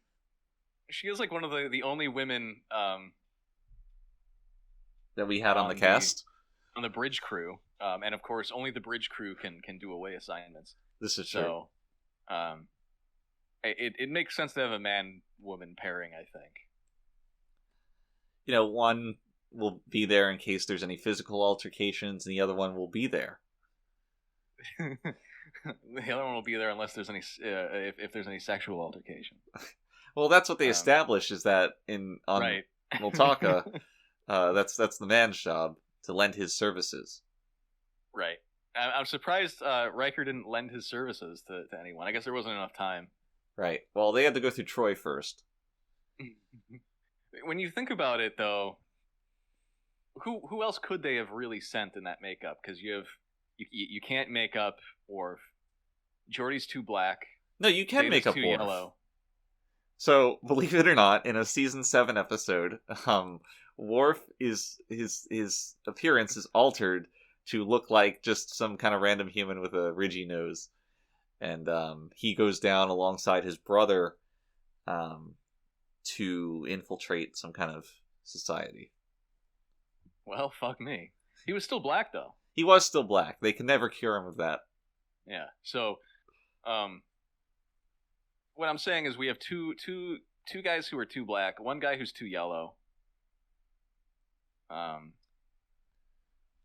she is like one of the only women that we had on the cast. On the bridge crew. And of course, only the bridge crew can do away assignments. This is true. So, it makes sense to have a man-woman pairing, I think. One will be there in case there's any physical altercations, and the other one will be there. The other one will be there unless there's any if there's any sexual altercation. Well, that's what they established, is that on right. Multaka, that's the man's job to lend his services. Right. I'm surprised Riker didn't lend his services to anyone. I guess there wasn't enough time. Right. Well, they had to go through Troy first. When you think about it, though, who else could they have really sent in that makeup? Because you can't make up Worf. Geordi's too black. No, you can make up too Worf. Yellow. So, believe it or not, in a season 7 episode, Worf his appearance is altered to look like just some kind of random human with a ridgy nose. And he goes down alongside his brother to infiltrate some kind of society. Well, fuck me. He was still black, though. He was still black. They can never cure him of that. Yeah. So, what I'm saying is we have two guys who are too black, one guy who's too yellow.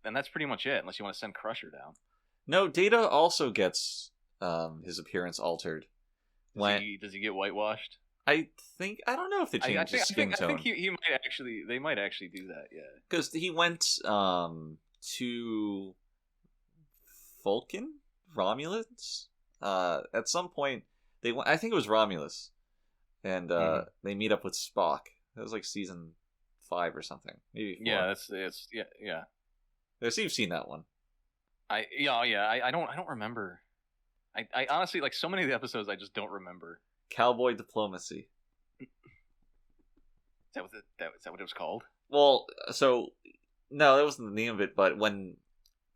And that's pretty much it, unless you want to send Crusher down. No, Data also gets his appearance altered. Does he get whitewashed? I don't know if they changed his skin tone. I think he might actually. They might actually do that. Yeah, because he went to Vulcan, Romulans. At some point, I think it was Romulus, and they meet up with Spock. That was like season 5 or something, maybe 4. Yeah, yeah. So you've seen that one. I don't remember. I honestly, like, so many of the episodes I just don't remember. Cowboy Diplomacy. Is that what it was called? Well, so no, that wasn't the name of it. But when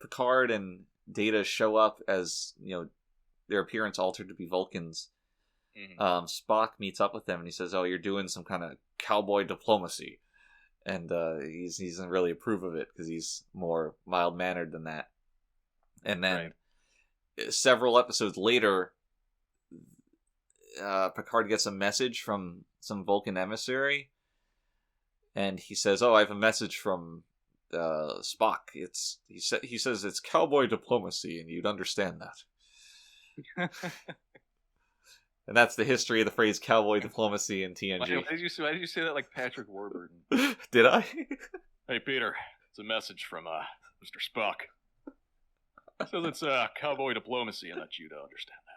Picard and Data show up as their appearance altered to be Vulcans, Spock meets up with them and he says, "Oh, you're doing some kind of cowboy diplomacy," and he doesn't really approve of it because he's more mild mannered than that. And then several episodes later, Picard gets a message from some Vulcan emissary, and he says, "Oh, I have a message from Spock. He says it's cowboy diplomacy, and you'd understand that." And that's the history of the phrase cowboy diplomacy in TNG. Why did you say that like Patrick Warburton? Did I? Hey, Peter, it's a message from Mr. Spock. It says it's cowboy diplomacy, and that you'd understand that.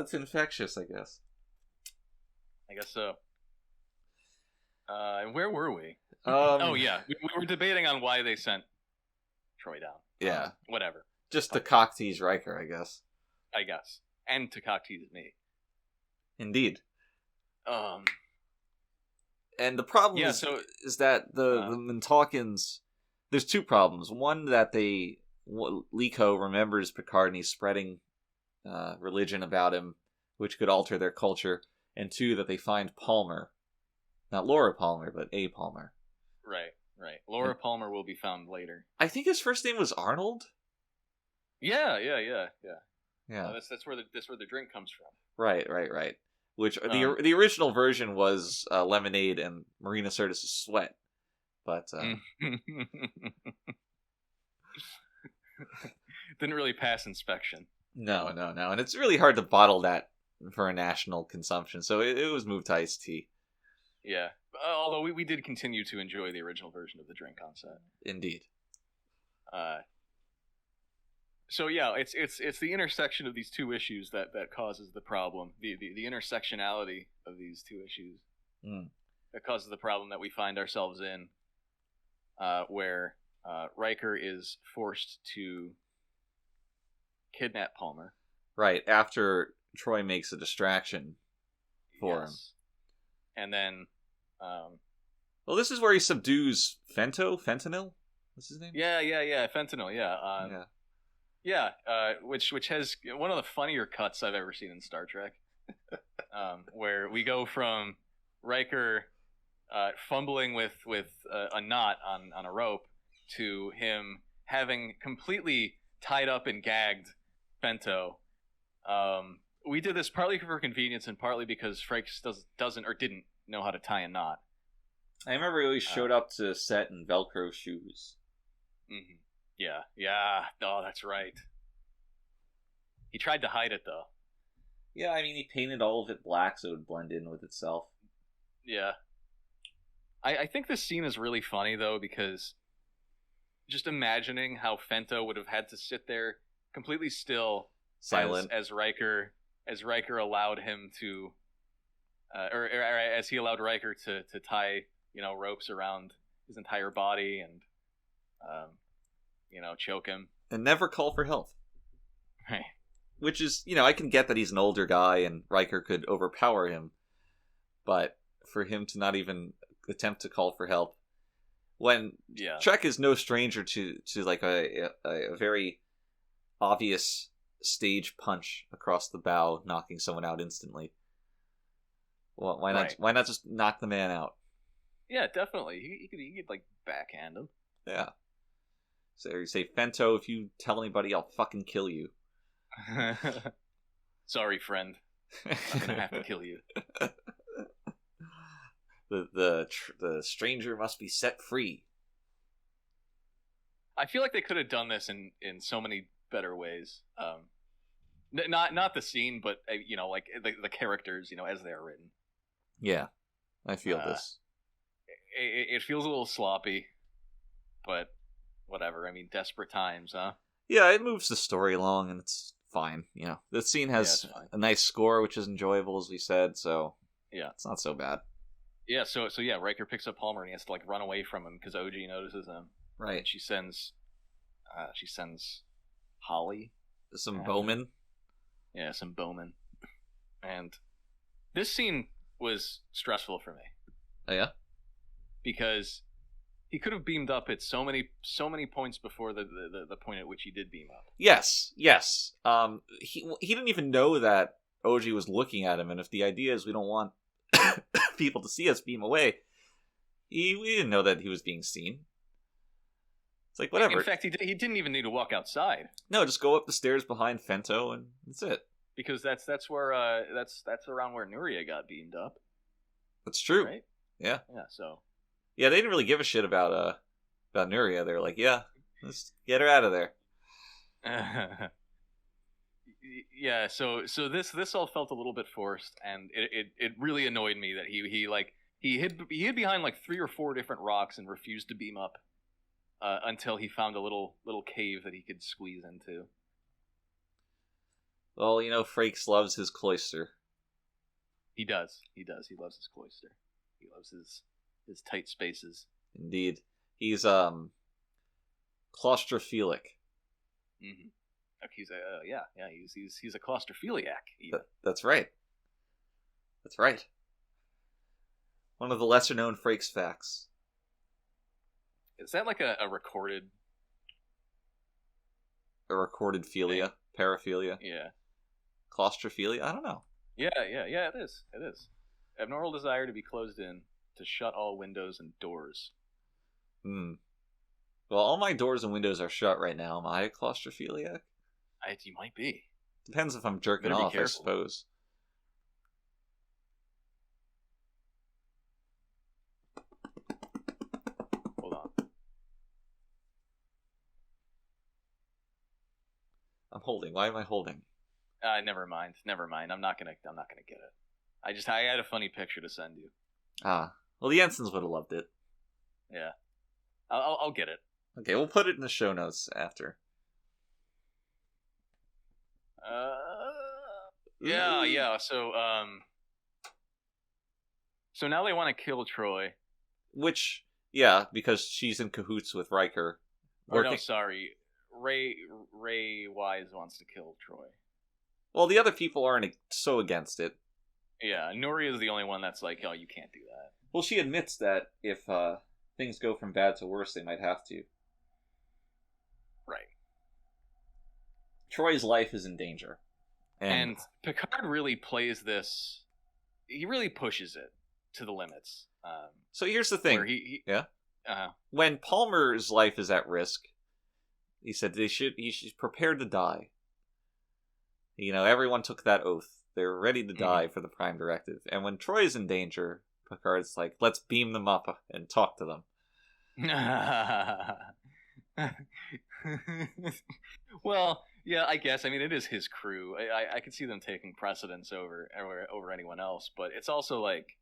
It's infectious, I guess. I guess so. And where were we? Oh yeah, we were debating on why they sent Troy down. Yeah. Whatever. Just to cock tease Riker, I guess. I guess. And to cock tease me. Indeed. Um, And the problem Yeah, is, so- is that the Mintalkins... There's two problems. One, that Liko remembers Picard and he's spreading religion about him, which could alter their culture. And two, that they find Palmer. Not Laura Palmer, but A. Palmer. right. Laura Palmer will be found later. I think his first name was Arnold? Yeah. Yeah. That's where the drink comes from. Right. Which the original version was lemonade and Marina Sirtis' sweat. But didn't really pass inspection. no. And it's really hard to bottle that for a national consumption. So it was moved to iced tea. Yeah. Although we did continue to enjoy the original version of the drink on set. Indeed. So yeah, it's the intersection of these two issues that causes the problem. The intersectionality of these two issues that causes the problem that we find ourselves in, where Riker is forced to kidnap Palmer. Right, after Troy makes a distraction for him. And then... well, this is where he subdues Fentanyl? What's his name? Yeah, fentanyl, yeah. Yeah, which has one of the funnier cuts I've ever seen in Star Trek, where we go from Riker fumbling with a knot on a rope to him having completely tied up and gagged Fento. We did this partly for convenience and partly because Frakes doesn't or didn't know how to tie a knot. I remember he always showed up to set in Velcro shoes. Mm-hmm. Yeah. Oh, that's right. He tried to hide it, though. Yeah, I mean, he painted all of it black so it would blend in with itself. Yeah. I think this scene is really funny, though, because just imagining how Fento would have had to sit there completely still, silent, as Riker allowed him to, or as he allowed Riker to tie ropes around his entire body and choke him and never call for help. Right. Which is, I can get that he's an older guy and Riker could overpower him, but for him to not even attempt to call for help when Trek is no stranger to like a very obvious stage punch across the bow, knocking someone out instantly. Well, why not? Right. Why not just knock the man out? Yeah, definitely. He could like backhand him. Yeah. So you say, Fento, if you tell anybody, I'll fucking kill you. Sorry, friend. I'm gonna have to kill you. The stranger must be set free. I feel like they could have done this in so many better ways. Not the scene, but like the characters, as they are written. Yeah, I feel this. It feels a little sloppy, but whatever. I mean, desperate times, huh? Yeah, it moves the story along, and it's fine. The scene has a nice score, which is enjoyable, as we said. So yeah, it's not so bad. Yeah, so yeah, Riker picks up Palmer and he has to like run away from him because OG notices him. Right. And she sends Holly, some Bowman. Yeah, some Bowman. And this scene was stressful for me. Oh yeah. Because he could have beamed up at so many points before the point at which he did beam up. Yes. He didn't even know that OG was looking at him, and if the idea is we don't want people to see us beam away, we didn't know that he was being seen. It's like, whatever. In fact, he didn't even need to walk outside. No, just go up the stairs behind Fento, and that's it. Because that's where that's around where Nuria got beamed up. That's true. Right? Yeah. Yeah. So. Yeah, they didn't really give a shit about Nuria. They were like, yeah, let's get her out of there. Yeah. So this all felt a little bit forced, and it really annoyed me that he hid behind like 3 or 4 different rocks and refused to beam up until he found a little cave that he could squeeze into. Well, Frakes loves his cloister. He does. He loves his cloister. He loves his tight spaces. Indeed. He's claustrophilic. Mm-hmm. Okay, he's he's a claustrophiliac. Even. That's right. That's right. One of the lesser known Frakes facts. Is that like a recorded? A recorded philia, paraphilia, Yeah. claustrophilia. I don't know. Yeah. It is. It is. Abnormal desire to be closed in, to shut all windows and doors. Hmm. Well, all my doors and windows are shut right now. Am I a claustrophiliac? You might be. Depends if I'm jerking Better be off, I careful. suppose. Hold on. I'm holding. Why am I holding? Never mind. I'm not gonna get it. I had a funny picture to send you. Ah. Well, the Ensigns would have loved it. Yeah. I'll get it. Okay, we'll put it in the show notes after. Yeah. So now they want to kill Troy. Which, yeah, because she's in cahoots with Riker. Or no, sorry. Ray Wise wants to kill Troy. Well, the other people aren't so against it. Yeah, Nuri is the only one that's like, oh, you can't do that. Well, she admits that if things go from bad to worse, they might have to. Right. Troy's life is in danger. And Picard really plays this... He really pushes it to the limits. So here's the thing. Yeah? When Palmer's life is at risk, he said he should prepare to die. You know, everyone took that oath. They're ready to die for the Prime Directive. And when Troy's in danger, Picard's like, let's beam them up and talk to them. Well, yeah, I guess. I mean, it is his crew. I could see them taking precedence over anyone else, but it's also like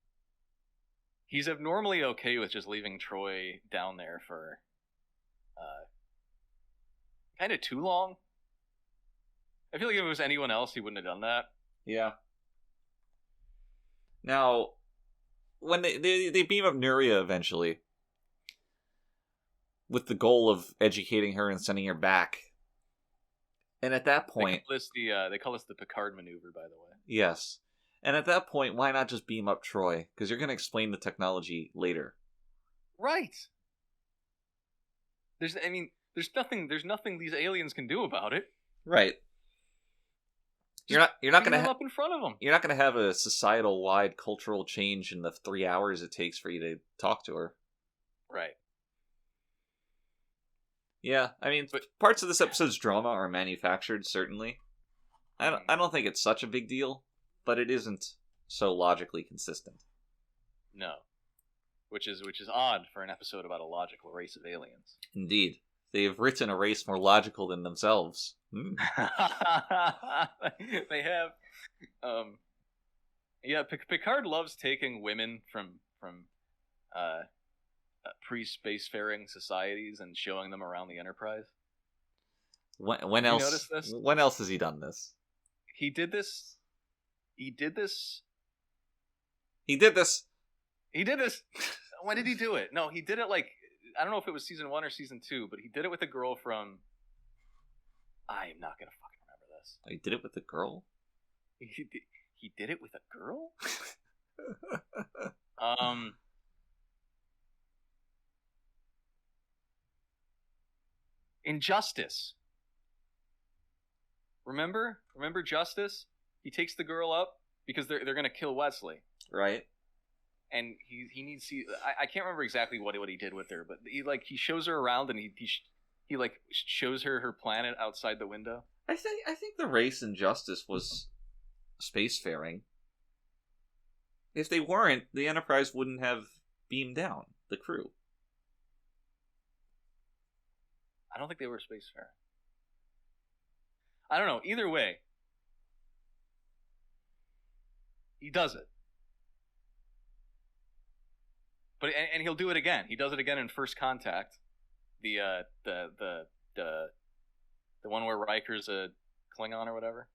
he's abnormally okay with just leaving Troy down there for kind of too long. I feel like if it was anyone else, he wouldn't have done that. Yeah. Now, when they beam up Nuria eventually, with the goal of educating her and sending her back, and at that point, they call this the Picard maneuver, by the way. Yes, and at that point, why not just beam up Troy? Because you're going to explain the technology later. Right. There's nothing these aliens can do about it. Right. You're not going to up in front of them. You're not going to have a societal wide cultural change in the 3 hours it takes for you to talk to her. Right. Yeah, I mean, but parts of this episode's drama are manufactured. Certainly, I don't think it's such a big deal, but it isn't so logically consistent. No, which is odd for an episode about a logical race of aliens. Indeed, they have written a race more logical than themselves. They have, Picard loves taking women from pre-spacefaring societies and showing them around the Enterprise. When else? Notice this? When else has he done this? He did this. When did he do it? No, he did it like, I don't know if it was season 1 or season 2, but he did it with a girl from... I am not gonna fucking remember this. He did it with a girl? He did it with a girl? Injustice. Remember Justice? He takes the girl up because they're gonna kill Wesley. Right. And he needs to. I can't remember exactly what he did with her, but he shows her around and he like shows her planet outside the window. I think the race in Justice was spacefaring. If they weren't, the Enterprise wouldn't have beamed down the crew. I don't think they were spacefaring. I don't know. Either way, he does it. But and he'll do it again. He does it again in First Contact. The one where Riker's a Klingon or whatever.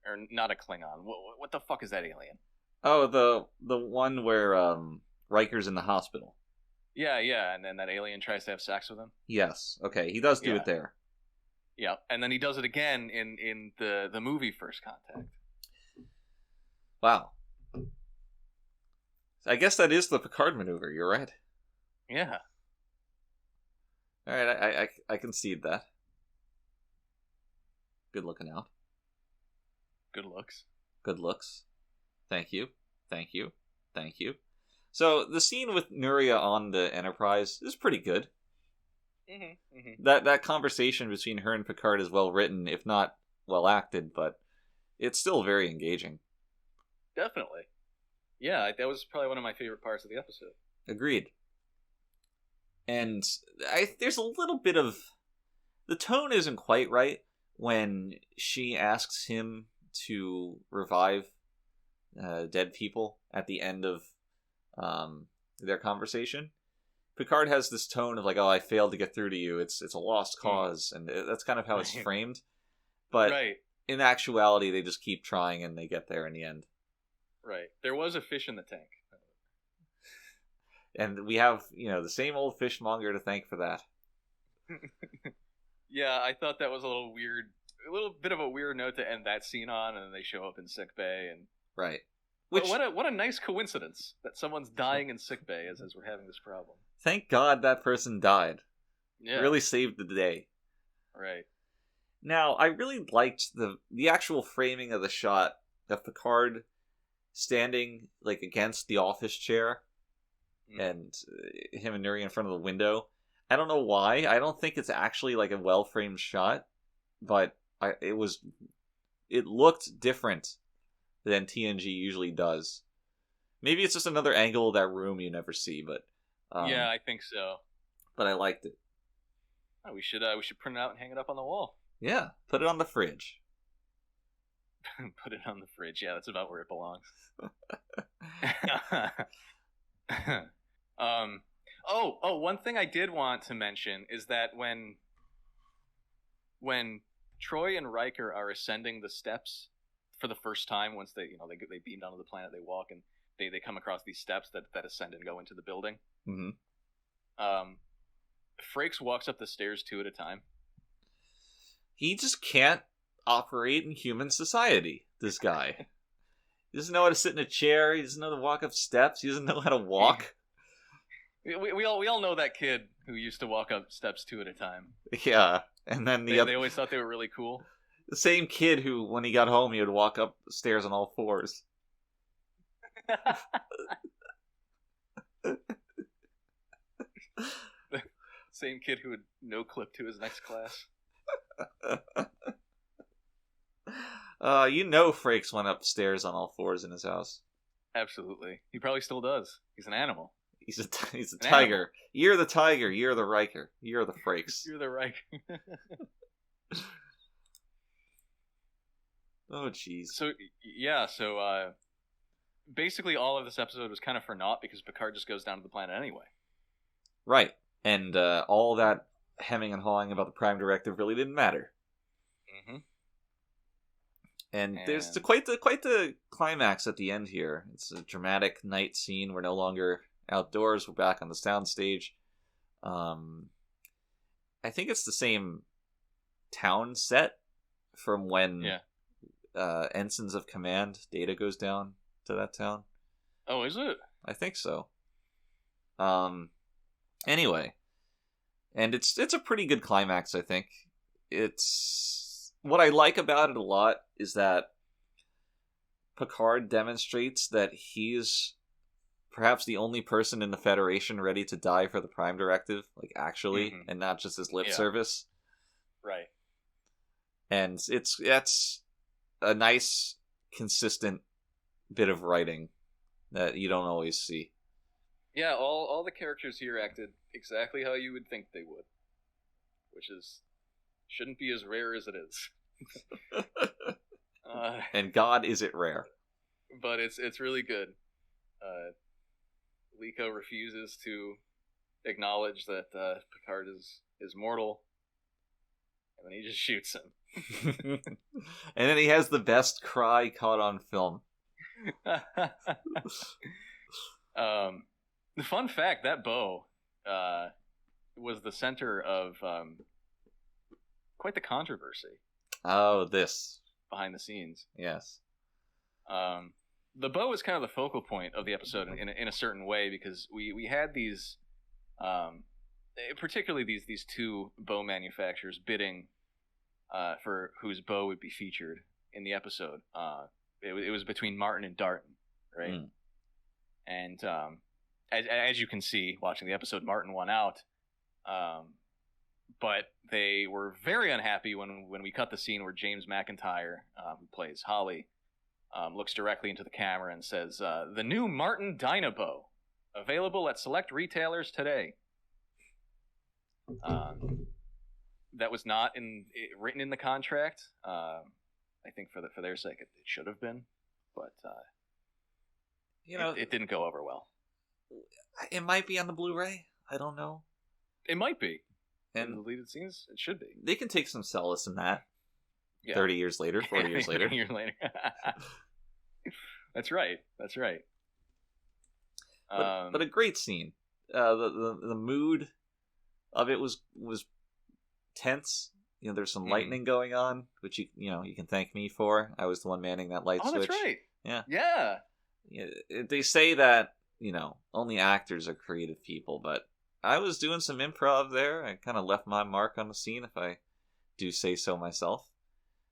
Or not a Klingon. What the fuck is that alien? Oh, the one where Riker's in the hospital. Yeah, yeah, and then that alien tries to have sex with him. Yes. Okay, he does do Yeah. it there. Yeah, and then he does it again in the movie First Contact. Wow. I guess that is the Picard maneuver. You're right. Yeah. All right, I concede that. Good looking out. Good looks. Good looks. Thank you. Thank you. Thank you. So the scene with Nuria on the Enterprise is pretty good. Mm-hmm, mm-hmm. That conversation between her and Picard is well written, if not well acted, but it's still very engaging. Definitely. Yeah, that was probably one of my favorite parts of the episode. Agreed. And there's a little bit of... The tone isn't quite right when she asks him to revive dead people at the end of their conversation. Picard has this tone of like, "Oh, I failed to get through to you. It's a lost cause," and that's kind of how it's framed. But right. In actuality, they just keep trying and they get there in the end. Right. There was a fish in the tank. And we have, the same old fishmonger to thank for that. Yeah, I thought that was a little weird. A little bit of a weird note to end that scene on, and then they show up in sickbay, and Right. Which, what a nice coincidence that someone's dying in sickbay as we're having this problem. Thank God that person died. Yeah. Really saved the day. Right. Now, I really liked the actual framing of the shot of Picard standing like against the office chair and him and Nuri in front of the window. I don't know why. I don't think it's actually like a well-framed shot, but it looked different than TNG usually does. Maybe it's just another angle of that room you never see, but yeah, I think so. But I liked it. Oh, we should print it out and hang it up on the wall. Yeah, put it on the fridge. Put it on the fridge. Yeah, that's about where it belongs. One thing I did want to mention is that when Troy and Riker are ascending the steps for the first time, once they beamed onto the planet, they walk and they come across these steps that ascend and go into the building. Mm-hmm. Frakes walks up the stairs 2 at a time. He just can't operate in human society, this guy. He doesn't know how to sit in a chair. He doesn't know how to walk up steps. He doesn't know how to walk. We all know that kid who used to walk up steps 2 at a time. Yeah, and then they always thought they were really cool. The same kid who, when he got home, he would walk up the stairs on all 4s. Same kid who would no clip to his next class. Frakes went upstairs on all 4s in his house. Absolutely. He probably still does. He's an animal. He's a tiger. Animal. You're the tiger. You're the Riker. You're the Frakes. You're the Riker. Oh, jeez. So basically all of this episode was kind of for naught because Picard just goes down to the planet anyway. Right. And all that hemming and hawing about the Prime Directive really didn't matter. Mm-hmm. And there's quite the climax at the end here. It's a dramatic night scene. We're no longer outdoors. We're back on the soundstage. I think it's the same town set from when Ensigns of Command Data goes down to that town. Oh, is it? I think so. Anyway, and it's a pretty good climax, I think. It's what I like about it a lot is that Picard demonstrates that he's perhaps the only person in the Federation ready to die for the Prime Directive, like actually, and not just his lip service. Right. And that's a nice, consistent bit of writing that you don't always see. Yeah, all the characters here acted exactly how you would think they would, which shouldn't be as rare as it is. And God, is it rare? But it's really good. Liko refuses to acknowledge that Picard is mortal, and then he just shoots him. And then he has the best cry caught on film. The fun fact, that bow was the center of quite the controversy Oh, this. behind the scenes. Yes. The bow is kind of the focal point of the episode in a certain way, because we had these, particularly these two bow manufacturers bidding for whose bow would be featured in the episode. It was between Martin and Darton, right? Mm. And as you can see watching the episode, Martin won out. But they were very unhappy when we cut the scene where James McIntyre, who plays Holly, looks directly into the camera and says, "The new Martin Dynabow, available at select retailers today." That was not written in the contract. I think for their sake, it should have been, but it didn't go over well. It might be on the Blu-ray. I don't know. It might be. And in the deleted scenes, it should be. They can take some solace in that. Yeah. 30 years later, 40 years later. 30 years later. That's right. But a great scene. The mood of it was tense. There's some lightning going on, which you can thank me for. I was the one manning that light switch. Oh, that's right. Yeah. They say that only actors are creative people, but I was doing some improv there. I kind of left my mark on the scene, if I do say so myself.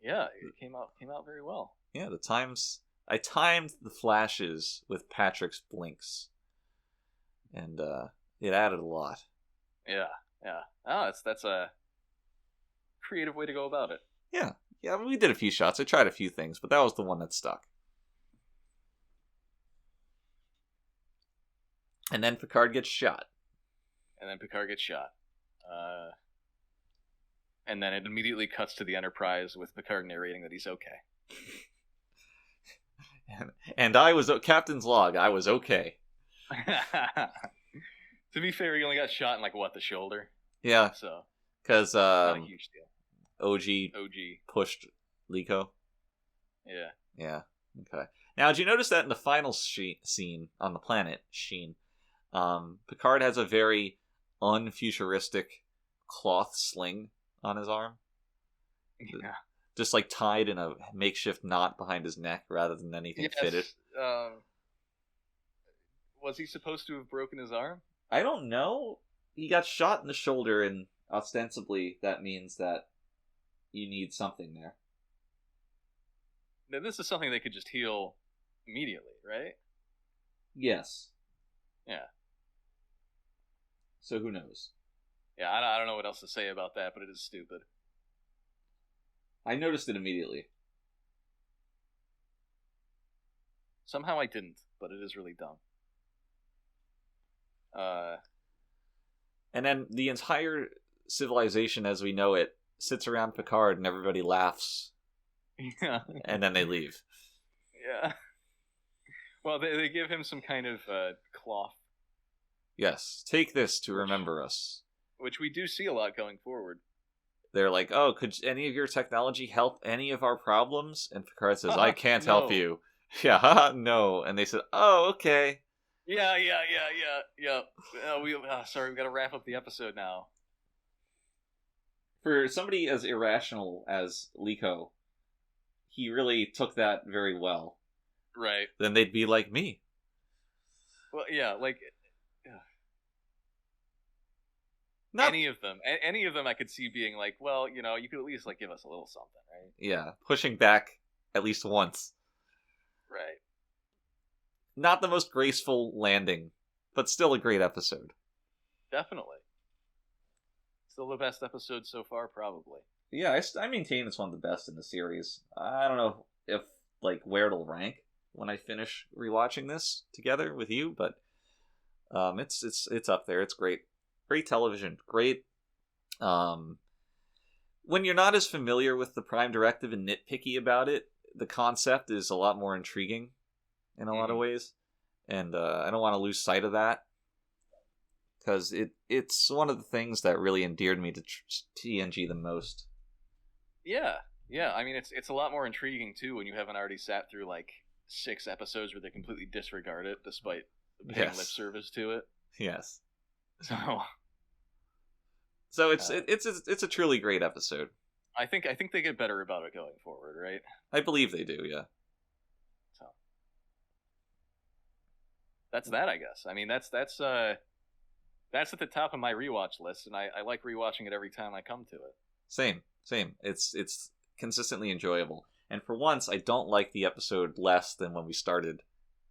Yeah, it came out very well. Yeah, I timed the flashes with Patrick's blinks, and it added a lot. Yeah. Oh, that's a creative way to go about it. Yeah, we did a few shots. I tried a few things, but that was the one that stuck. And then Picard gets shot. And then it immediately cuts to the Enterprise with Picard narrating that he's okay. And I was Captain's log. I was okay. To be fair, he only got shot in the shoulder. Yeah. So because not a huge deal. OG pushed Liko. Yeah. Yeah. Okay. Now, did you notice that in the final scene on the planet Sheen, Picard has a very unfuturistic cloth sling on his arm? Yeah. Just tied in a makeshift knot behind his neck rather than anything fitted. Was he supposed to have broken his arm? I don't know. He got shot in the shoulder, and ostensibly that means that you need something there. Now, this is something they could just heal immediately, right? Yes. Yeah. So who knows? Yeah, I don't know what else to say about that, but it is stupid. I noticed it immediately. Somehow I didn't, but it is really dumb. And then the entire civilization as we know it sits around Picard and everybody laughs. Yeah. And then they leave. Yeah. Well, they give him some kind of cloth. Yes. Take this to remember us. Which we do see a lot going forward. They're like, oh, could any of your technology help any of our problems? And Picard says, I can't help you. Yeah, no. And they said, oh, okay. Yeah. Sorry, we got to wrap up the episode now. For somebody as irrational as Liko, he really took that very well. Right. Then they'd be like me. Well, yeah, any of them I could see being like, well, you could at least give us a little something, right? Yeah, pushing back at least once. Right. Not the most graceful landing, but still a great episode. Definitely. Still the best episode so far, probably. Yeah, I maintain it's one of the best in the series. I don't know if where it'll rank when I finish rewatching this together with you, but it's up there. It's great. Great television. Great. When you're not as familiar with the Prime Directive and nitpicky about it, the concept is a lot more intriguing in a lot of ways. And I don't want to lose sight of that. Because it's one of the things that really endeared me to TNG the most. Yeah. I mean, it's a lot more intriguing, too, when you haven't already sat through, 6 episodes where they completely disregard it, despite paying lip service to it. Yes. So it's a truly great episode. I think they get better about it going forward, right? I believe they do, yeah. So that's that, I guess. I mean, that's at the top of my rewatch list, and I like rewatching it every time I come to it. Same. It's consistently enjoyable. And for once, I don't like the episode less than when we started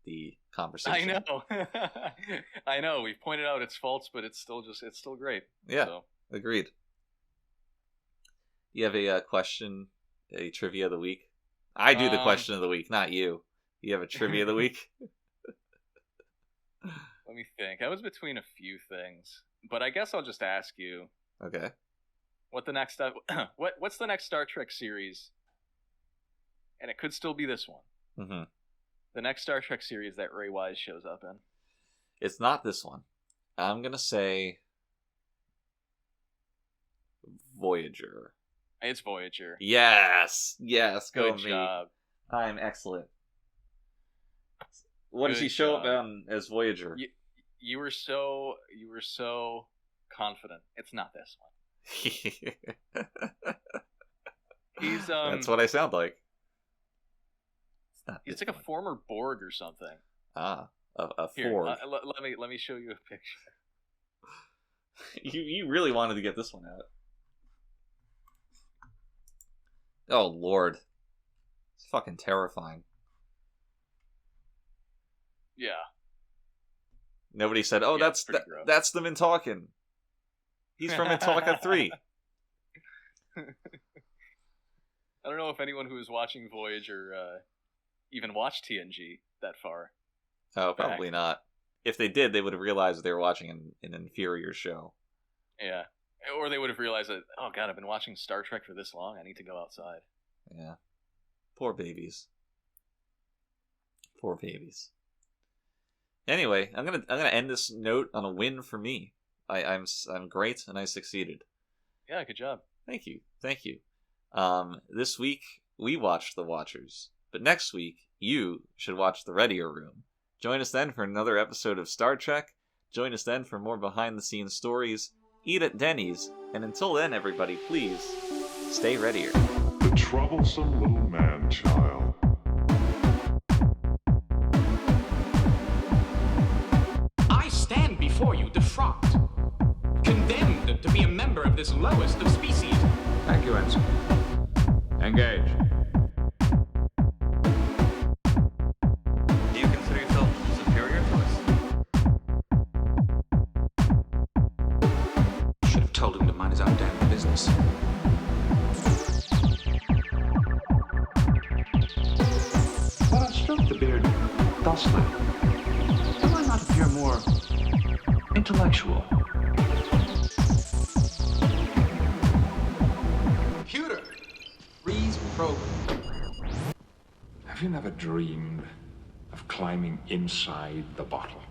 the conversation. I know. I know. We've pointed out its faults, but it's still great. Yeah, So. Agreed. You have a question, a trivia of the week? I do the question of the week, not you. You have a trivia of the week? Let me think. I was between a few things, but I guess I'll just ask you. Okay. What's the next Star Trek series? And it could still be this one. Mm-hmm. The next Star Trek series that Ray Wise shows up in. It's not this one. I'm gonna say Voyager. It's Voyager. Yes, go Good me. job. I'm excellent. What does Good he show job. up on as Voyager? You were so confident. It's not this one. He's That's what I sound like. It's not. He's this like a one. former Borg or something. A Here, Ford. let me show you a picture. You really wanted to get this one out. Oh Lord, it's fucking terrifying. Yeah. Nobody said, "Oh, Yeah, that's it's pretty gross. that's the Mintalkin. He's from Mintalka 3." I don't know if anyone who was watching Voyager even watched TNG that far. Oh, probably not. If they did, they would have realized they were watching an inferior show. Yeah. Or they would have realized that, oh god, I've been watching Star Trek for this long, I need to go outside. Yeah. Poor babies. Poor babies. Anyway, I'm gonna end this note on a win for me. I'm great and I succeeded. Yeah, good job. Thank you. This week we watched The Watchers, but next week you should watch The Readier Room. Join us then for another episode of Star Trek. Join us then for more behind-the-scenes stories. Eat at Denny's, and until then, everybody, please stay readier. The troublesome little man-child. I stand before you defrocked, condemned to be a member of this lowest of species. Thank you, Ensign. Engage. Do you consider yourself superior to us? Should have told him to mind his own damn business. But I stroked the beard thusly. Do I not appear more intellectual? Computer, freeze program. Have you never dreamed of climbing inside the bottle?